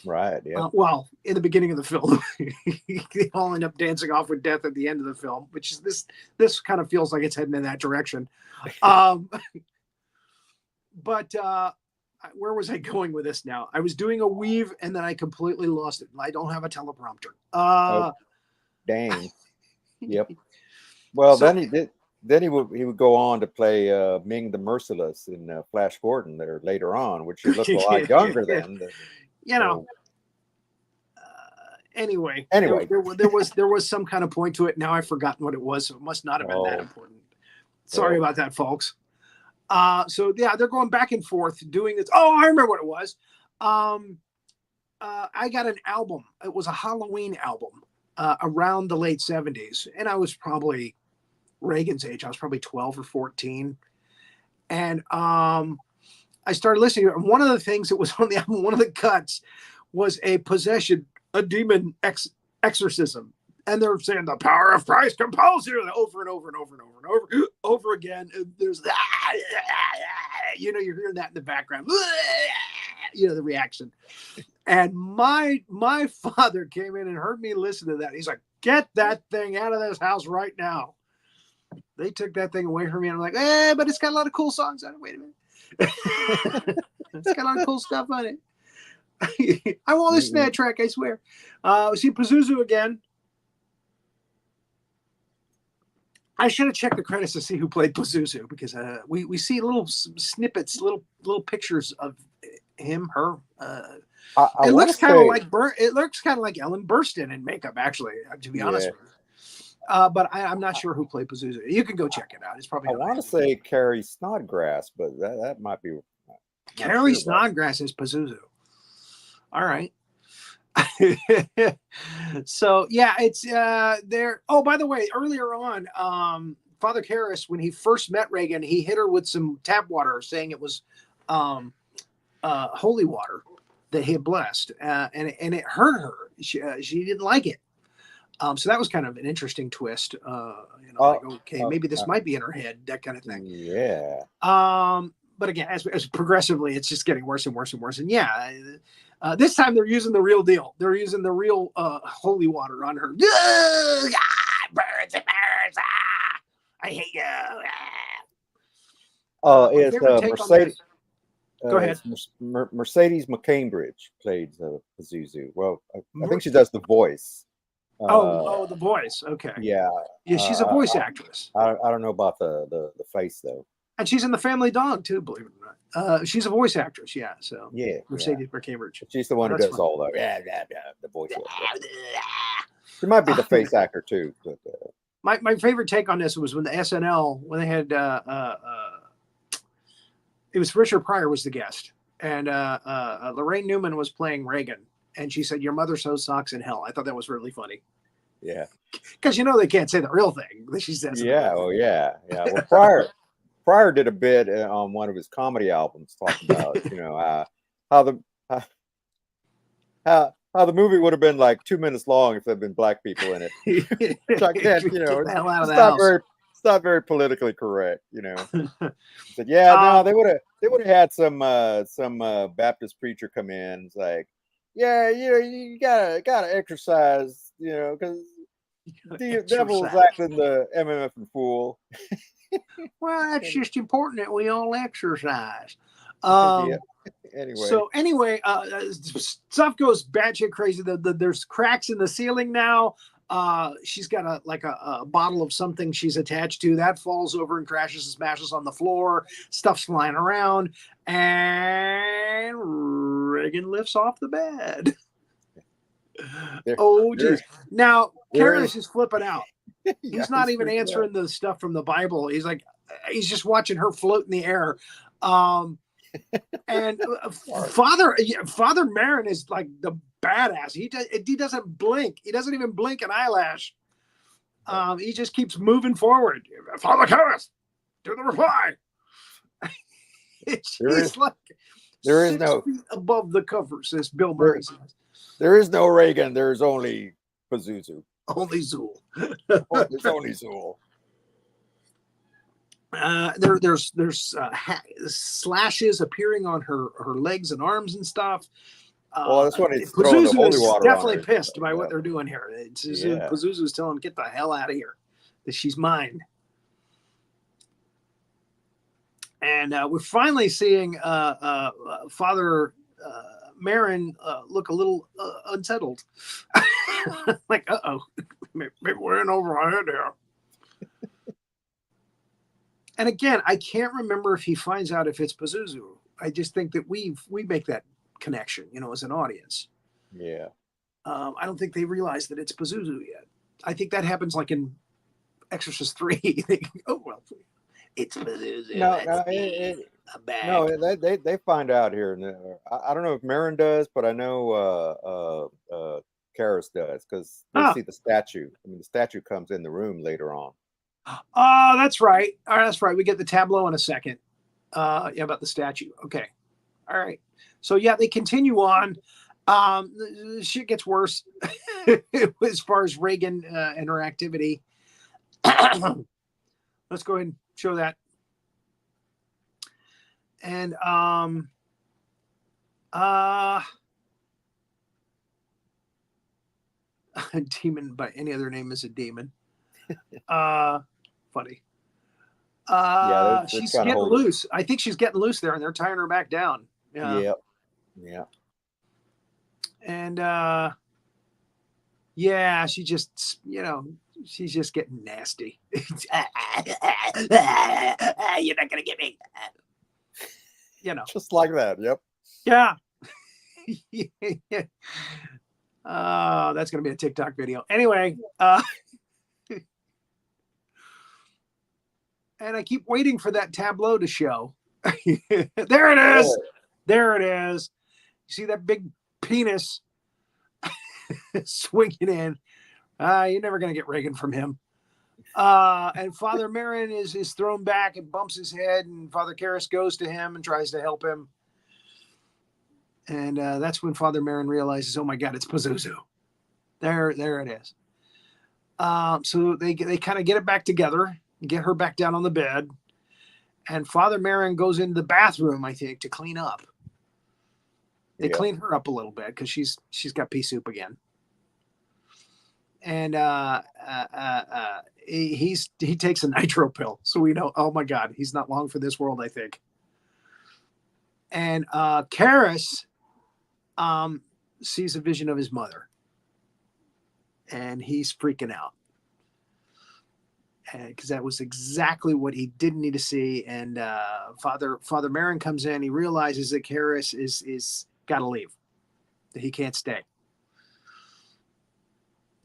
Right. Yeah. Well, in the beginning of the film, they all end up dancing off with death at the end of the film, which is this kind of feels like it's heading in that direction. But where was I going with this now? I was doing a weave and then I completely lost it. I don't have a teleprompter. Oh, dang. Yep. Well, So- then he did. Then he would go on to play Ming the Merciless in Flash Gordon there later on, which he looked a lot younger than. you know. Anyway, Anyway. there was some kind of point to it. Now I've forgotten what it was, so it must not have been that important. Sorry about that, folks. So yeah, they're going back and forth doing this. Oh, I remember what it was. I got an album. It was a Halloween album around the late 70s, and I was probably Reagan's age. I was probably 12 or 14, and I started listening to it. And one of the things that was on the album, one of the cuts, was a possession, a demon exorcism. And they're saying the power of Christ compels you over and over and over and over and over again. And there's you're hearing that in the background, the reaction. And my father came in and heard me listen to that. He's like, get that thing out of this house right now. They took that thing away from me. And I'm like, but it's got a lot of cool songs on it. Wait a minute. It's got a lot of cool stuff on it. I won't listen to that track, I swear. See Pazuzu again. I should have checked the credits to see who played Pazuzu, because we see little snippets, little pictures of him, her. It looks kind of like Ellen Burstyn in makeup, actually, to be honest with you. But I'm not sure who played Pazuzu. You can go check it out. It's probably. I want to say Carrie Snodgrass, but that might be. Carrie Snodgrass is Pazuzu. All right. So yeah, it's there. Oh, by the way, earlier on, Father Karras, when he first met Reagan, he hit her with some tap water, saying it was holy water that he had blessed, and it hurt her. She didn't like it. So that was kind of an interesting twist. Like, okay, maybe this might be in her head, that kind of thing. Yeah. But again, as progressively, it's just getting worse and worse and worse. And yeah, this time they're using the real deal. They're using the real holy water on her. Birds and birds. I hate you. It's Mercedes. Go ahead. Mercedes McCambridge played Pazuzu. Well, I think she does the voice. The voice. Okay. Yeah. Yeah, she's a voice actress. I don't know about the face though. And she's in The Family Dog too, believe it or not. She's a voice actress, yeah. So Mercedes McCambridge. She's the one who does all the the voice. She might be the face actor too. But, my favorite take on this was when the SNL, when they had it was Richard Pryor was the guest, and Lorraine Newman was playing Reagan, and she said, "Your mother sews socks in hell." I thought that was really funny. Yeah, because they can't say the real thing. She says. Yeah. Oh yeah. Yeah. Well, Pryor did a bit on one of his comedy albums talking about how the movie would have been like 2 minutes long if there'd been black people in it. It's not very politically correct, But no, they would have had some Baptist preacher come in. It's like, you gotta exercise, because the devil is acting the MMF and fool. Well, that's just important that we all exercise. Anyway, stuff goes batshit crazy. There's cracks in the ceiling now. She's got a bottle of something she's attached to that falls over and crashes and smashes on the floor. Stuff's flying around, and Reagan lifts off the bed. Geez. Now Karras is flipping out. He's not even answering the stuff from the Bible. He's like, he's just watching her float in the air. And Father Marin is like the badass. He doesn't blink. He doesn't even blink an eyelash. He just keeps moving forward. Father Karras, do the reply. There is no feet above the cover, says Bill Murray. There is no Reagan. There's only Pazuzu. Only Zool. There's only Zool. There's slashes appearing on her legs and arms and stuff. Well, that's what it's throwing the holy water. Definitely pissed by what they're doing here. Pazuzu's telling him, "Get the hell out of here. That she's mine." And we're finally seeing Father Marin look a little unsettled. Like, uh-oh, maybe we're in over our head here. And again, I can't remember if he finds out if it's Pazuzu. I just think that we make that connection, as an audience. Yeah. I don't think they realize that it's Pazuzu yet. I think that happens like in Exorcist 3. Oh, well, it's Pazuzu. They find out here. And I don't know if Marin does, but I know Karis does, because they see the statue. I mean, the statue comes in the room later on. Oh, that's right. All right, that's right. We get the tableau in a second. About the statue. Okay. All right. So yeah, they continue on. Shit gets worse as far as Reagan and her activity. Let's go ahead and show that. And a demon by any other name is a demon. Funny. She's getting loose. I think she's getting loose there, and they're tying her back down. Yeah. And she just, she's just getting nasty. You're not gonna get me. Just like that. Yep. Yeah. That's gonna be a TikTok video. Anyway, and I keep waiting for that tableau to show. There it is. There it is. You see that big penis swinging in? You're never going to get Reagan from him. And Father Marin is thrown back and bumps his head, and Father Karras goes to him and tries to help him. And that's when Father Marin realizes, oh my God, it's Pazuzu. There it is. So they kind of get it back together, get her back down on the bed, and Father Marin goes into the bathroom, I think, to clean up. They clean her up a little bit because she's got pea soup again. And he takes a nitro pill, so we know, oh my God, he's not long for this world, I think. And Karras sees a vision of his mother, and he's freaking out. Because that was exactly what he didn't need to see. And Father Marin comes in. He realizes that Karras is got to leave, that he can't stay.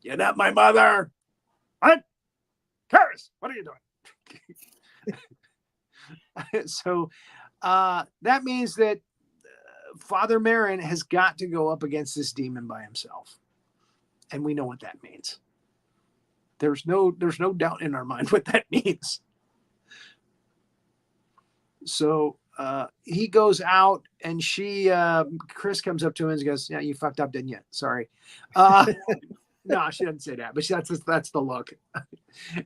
You're not my mother. What? Karras, what are you doing? So that means that Father Marin has got to go up against this demon by himself. And we know what that means. There's no doubt in our mind what that means. So he goes out, and Chris comes up to him and goes, "Yeah, you fucked up, didn't you? Sorry." No, she doesn't say that, but that's the look.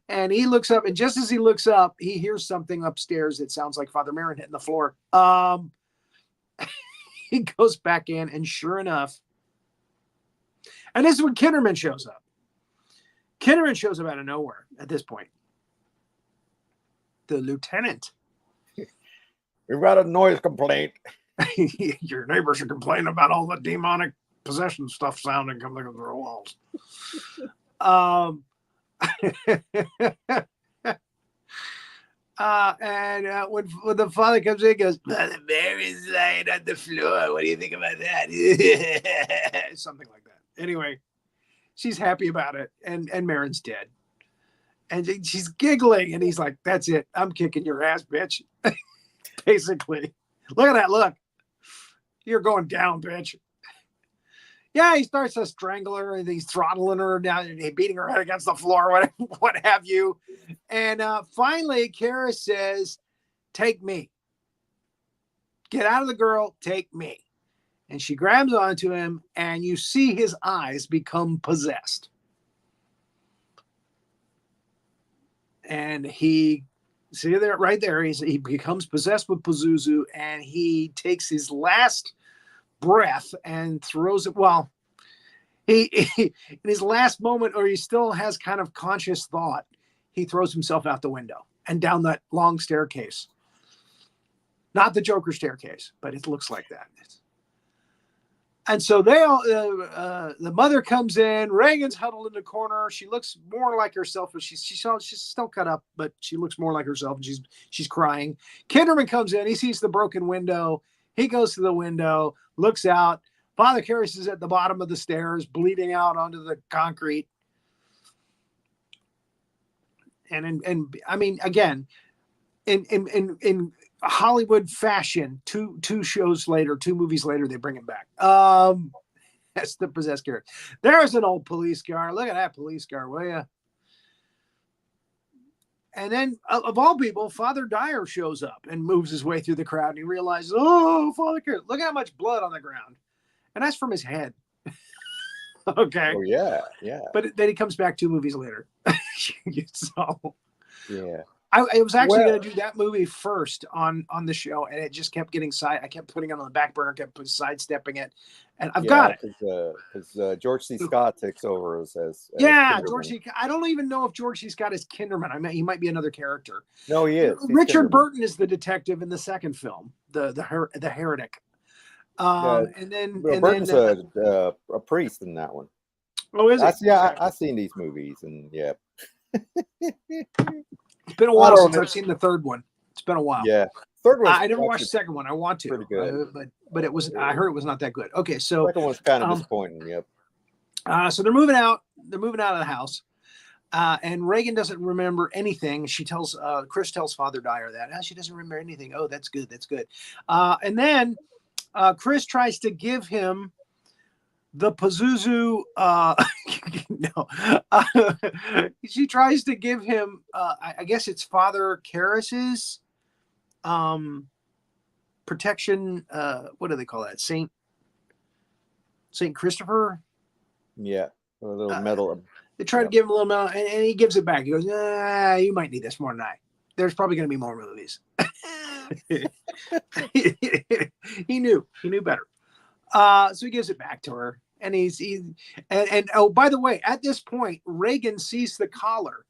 And he looks up, and just as he looks up, he hears something upstairs that sounds like Father Marin hitting the floor. He goes back in, and sure enough, and this is when Kinnerman shows up. Kinnerman shows up out of nowhere at this point. The lieutenant. We've got a noise complaint. Your neighbors are complaining about all the demonic possession stuff sounding coming through the walls. When the father comes in, he goes, "Mother Mary's lying on the floor. What do you think about that?" Something like that. Anyway, she's happy about it, and Marin's dead. And she's giggling, and he's like, "That's it. I'm kicking your ass, bitch." Basically. Look at that look. You're going down, bitch. Yeah, he starts to strangle her, and he's throttling her down, and beating her head against the floor, what have you. And finally, Karras says, "Take me. Get out of the girl, take me." And she grabs onto him, and you see his eyes become possessed. And he, see there, right there, he becomes possessed with Pazuzu, and he takes his last breath and throws it. Well, he in his last moment, or he still has kind of conscious thought, he throws himself out the window and down that long staircase. Not the Joker staircase, but it looks like that. And so they all, the mother comes in. Reagan's huddled in the corner. She looks more like herself, but she's still cut up, but she looks more like herself. And she's crying. Kinderman comes in. He sees the broken window. He goes to the window, looks out. Father Karras is at the bottom of the stairs, bleeding out onto the concrete. And I mean, again, in Hollywood fashion, two movies later, they bring it back. That's the possessed character. There's an old police car. Look at that police car, will you? And then, of all people, Father Dyer shows up and moves his way through the crowd, and he realizes, oh, Father Karras, look how much blood on the ground. And that's from his head. Okay. Oh, yeah. But then he comes back 2 movies later. So, yeah. I was actually going to do that movie first on the show, and it just kept getting I kept putting it on the back burner, kept sidestepping it, and I've got it. Because George C. Scott takes over as George C. I don't even know if George C. Scott is Kinderman. I mean, he might be another character. No, he is. Richard Burton is the detective in the second film, the heretic. And then Burton's a priest in that one. Oh, is it? I've seen these movies, and yeah. It's been a while since I've seen the third one. It's been a while. Yeah, third one. I never watched the second one. I want to. Pretty good. But it was. I heard it was not that good. Okay, so second one's kind of disappointing. Yep. So they're moving out. They're moving out of the house, and Reagan doesn't remember anything. She tells Chris tells Father Dyer that she doesn't remember anything. Oh, that's good. That's good. And then Chris tries to give him the Pazuzu, she tries to give him, I guess it's Father Karras's protection. What do they call that? Saint Christopher. Yeah, a little medal. They try to give him a little medal, and he gives it back. He goes, "You might need this more than I. There's probably going to be more movies." He knew better. So he gives it back to her, and and oh, by the way, at this point, Reagan sees the collar.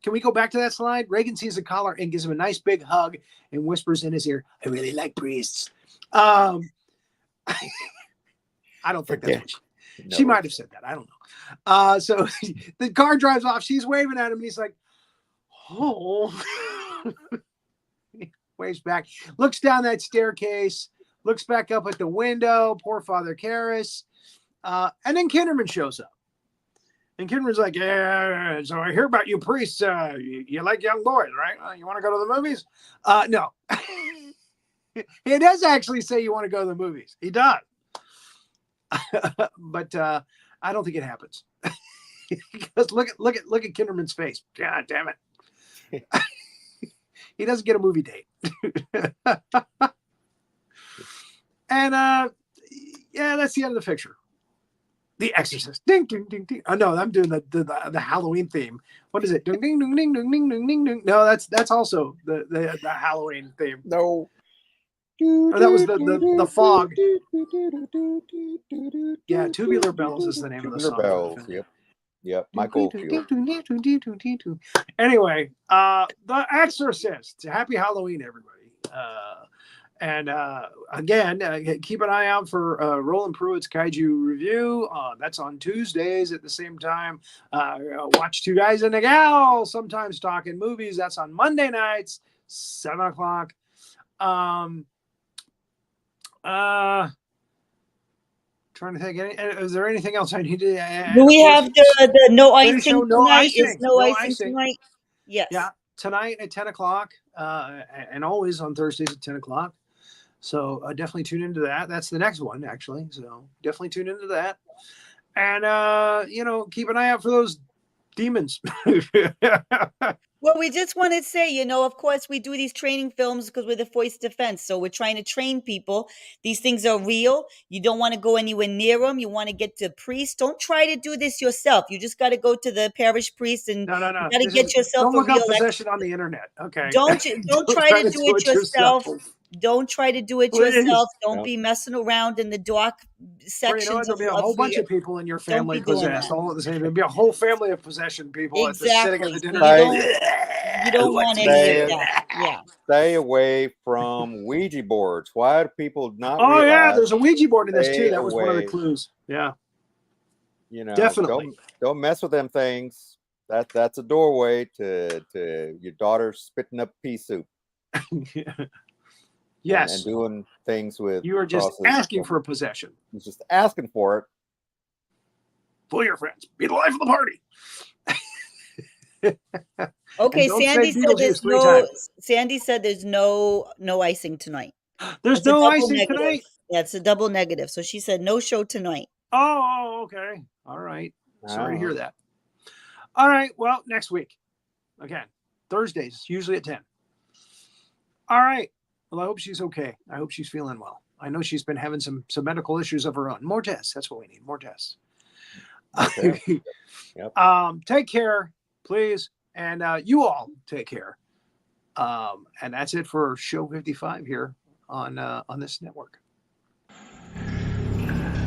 Can we go back to that slide? Reagan sees the collar and gives him a nice big hug and whispers in his ear, "I really like priests." I don't think that's what she might have said that. I don't know. So the car drives off. She's waving at him, and he's like, "Oh." He waves back, looks down that staircase. Looks back up at the window, poor Father Karras. And then Kinderman shows up. And Kinderman's like, "Yeah, so I hear about you priests. You like young boys, right? You want to go to the movies?" No. He does actually say you want to go to the movies. He does. But I don't think it happens. Because look at Kinderman's face. God damn it. He doesn't get a movie date. And that's the end of the picture. The Exorcist. Ding ding ding ding. Oh no, I'm doing the Halloween theme. What is it? Ding ding ding ding ding ding ding ding ding. No, that's also the Halloween theme. No. Oh, that was the fog. Yeah, Tubular Bells is the name of the song. Tubular Bells. Yep. Michael Field. Anyway, The Exorcist. Happy Halloween, everybody. And again, keep an eye out for Roland Pruitt's Kaiju Review. That's on Tuesdays at the same time. Watch Two Guys and a Gal, sometimes talking movies. That's on Monday nights, 7 o'clock. Trying to think. Is there anything else I need to add? Do we have the no icing no tonight? icing. Is no icing tonight? Yes. Yeah, tonight at 10 o'clock, and always on Thursdays at 10 o'clock. So definitely tune into that. That's the next one, actually. So definitely tune into that. And, keep an eye out for those demons. Well, we just want to say, of course, we do these training films because we're the voice defense. So we're trying to train people. These things are real. You don't want to go anywhere near them. You want to get to priests. Don't try to do this yourself. You just got to go to the parish priest and no. You got to get yourself don't look a real up possession on the internet. Okay. Don't try to do it yourself. Don't try to do it yourself. Don't be messing around in the dark sections. There'll be a whole bunch of people in your family possessed all at the same time. There'll be a whole family of possession people sitting at the dinner table. You don't want any of that. Yeah. Stay away from Ouija boards. Why do people not Oh realize? yeah, there's a Ouija board in this Stay too. That was one of the away. clues. Yeah, You know, definitely. don't mess with them things. That's a doorway to your daughter spitting up pea soup. Yes, and doing things with. you are just asking for a possession. He's just asking for it. Fool your friends. Be the life of the party. Okay, don't Sandy say said Beetlejuice there's 3 no. times. Sandy said there's no icing tonight. There's It's a no double icing negative. tonight. Yeah, it's a double negative. So she said no show tonight. Oh, okay. All right. Sorry to hear that. All right. Well, next week. Again, Thursdays, usually at 10. All right. Well, I hope she's okay. I hope she's feeling well. I know she's been having some medical issues of her own. More tests. That's what we need. More tests. Okay. Yep. Take care, please. And you all take care. And that's it for show 55 here on this network.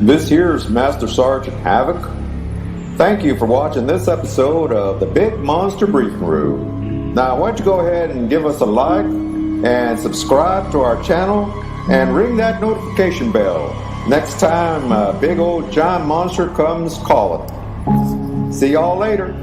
This here's Master Sergeant Havoc. Thank you for watching this episode of the Big Monster Briefing Room. Now, why don't you go ahead and give us a like and subscribe to our channel and ring that notification bell next time big old giant monster comes calling. See y'all later.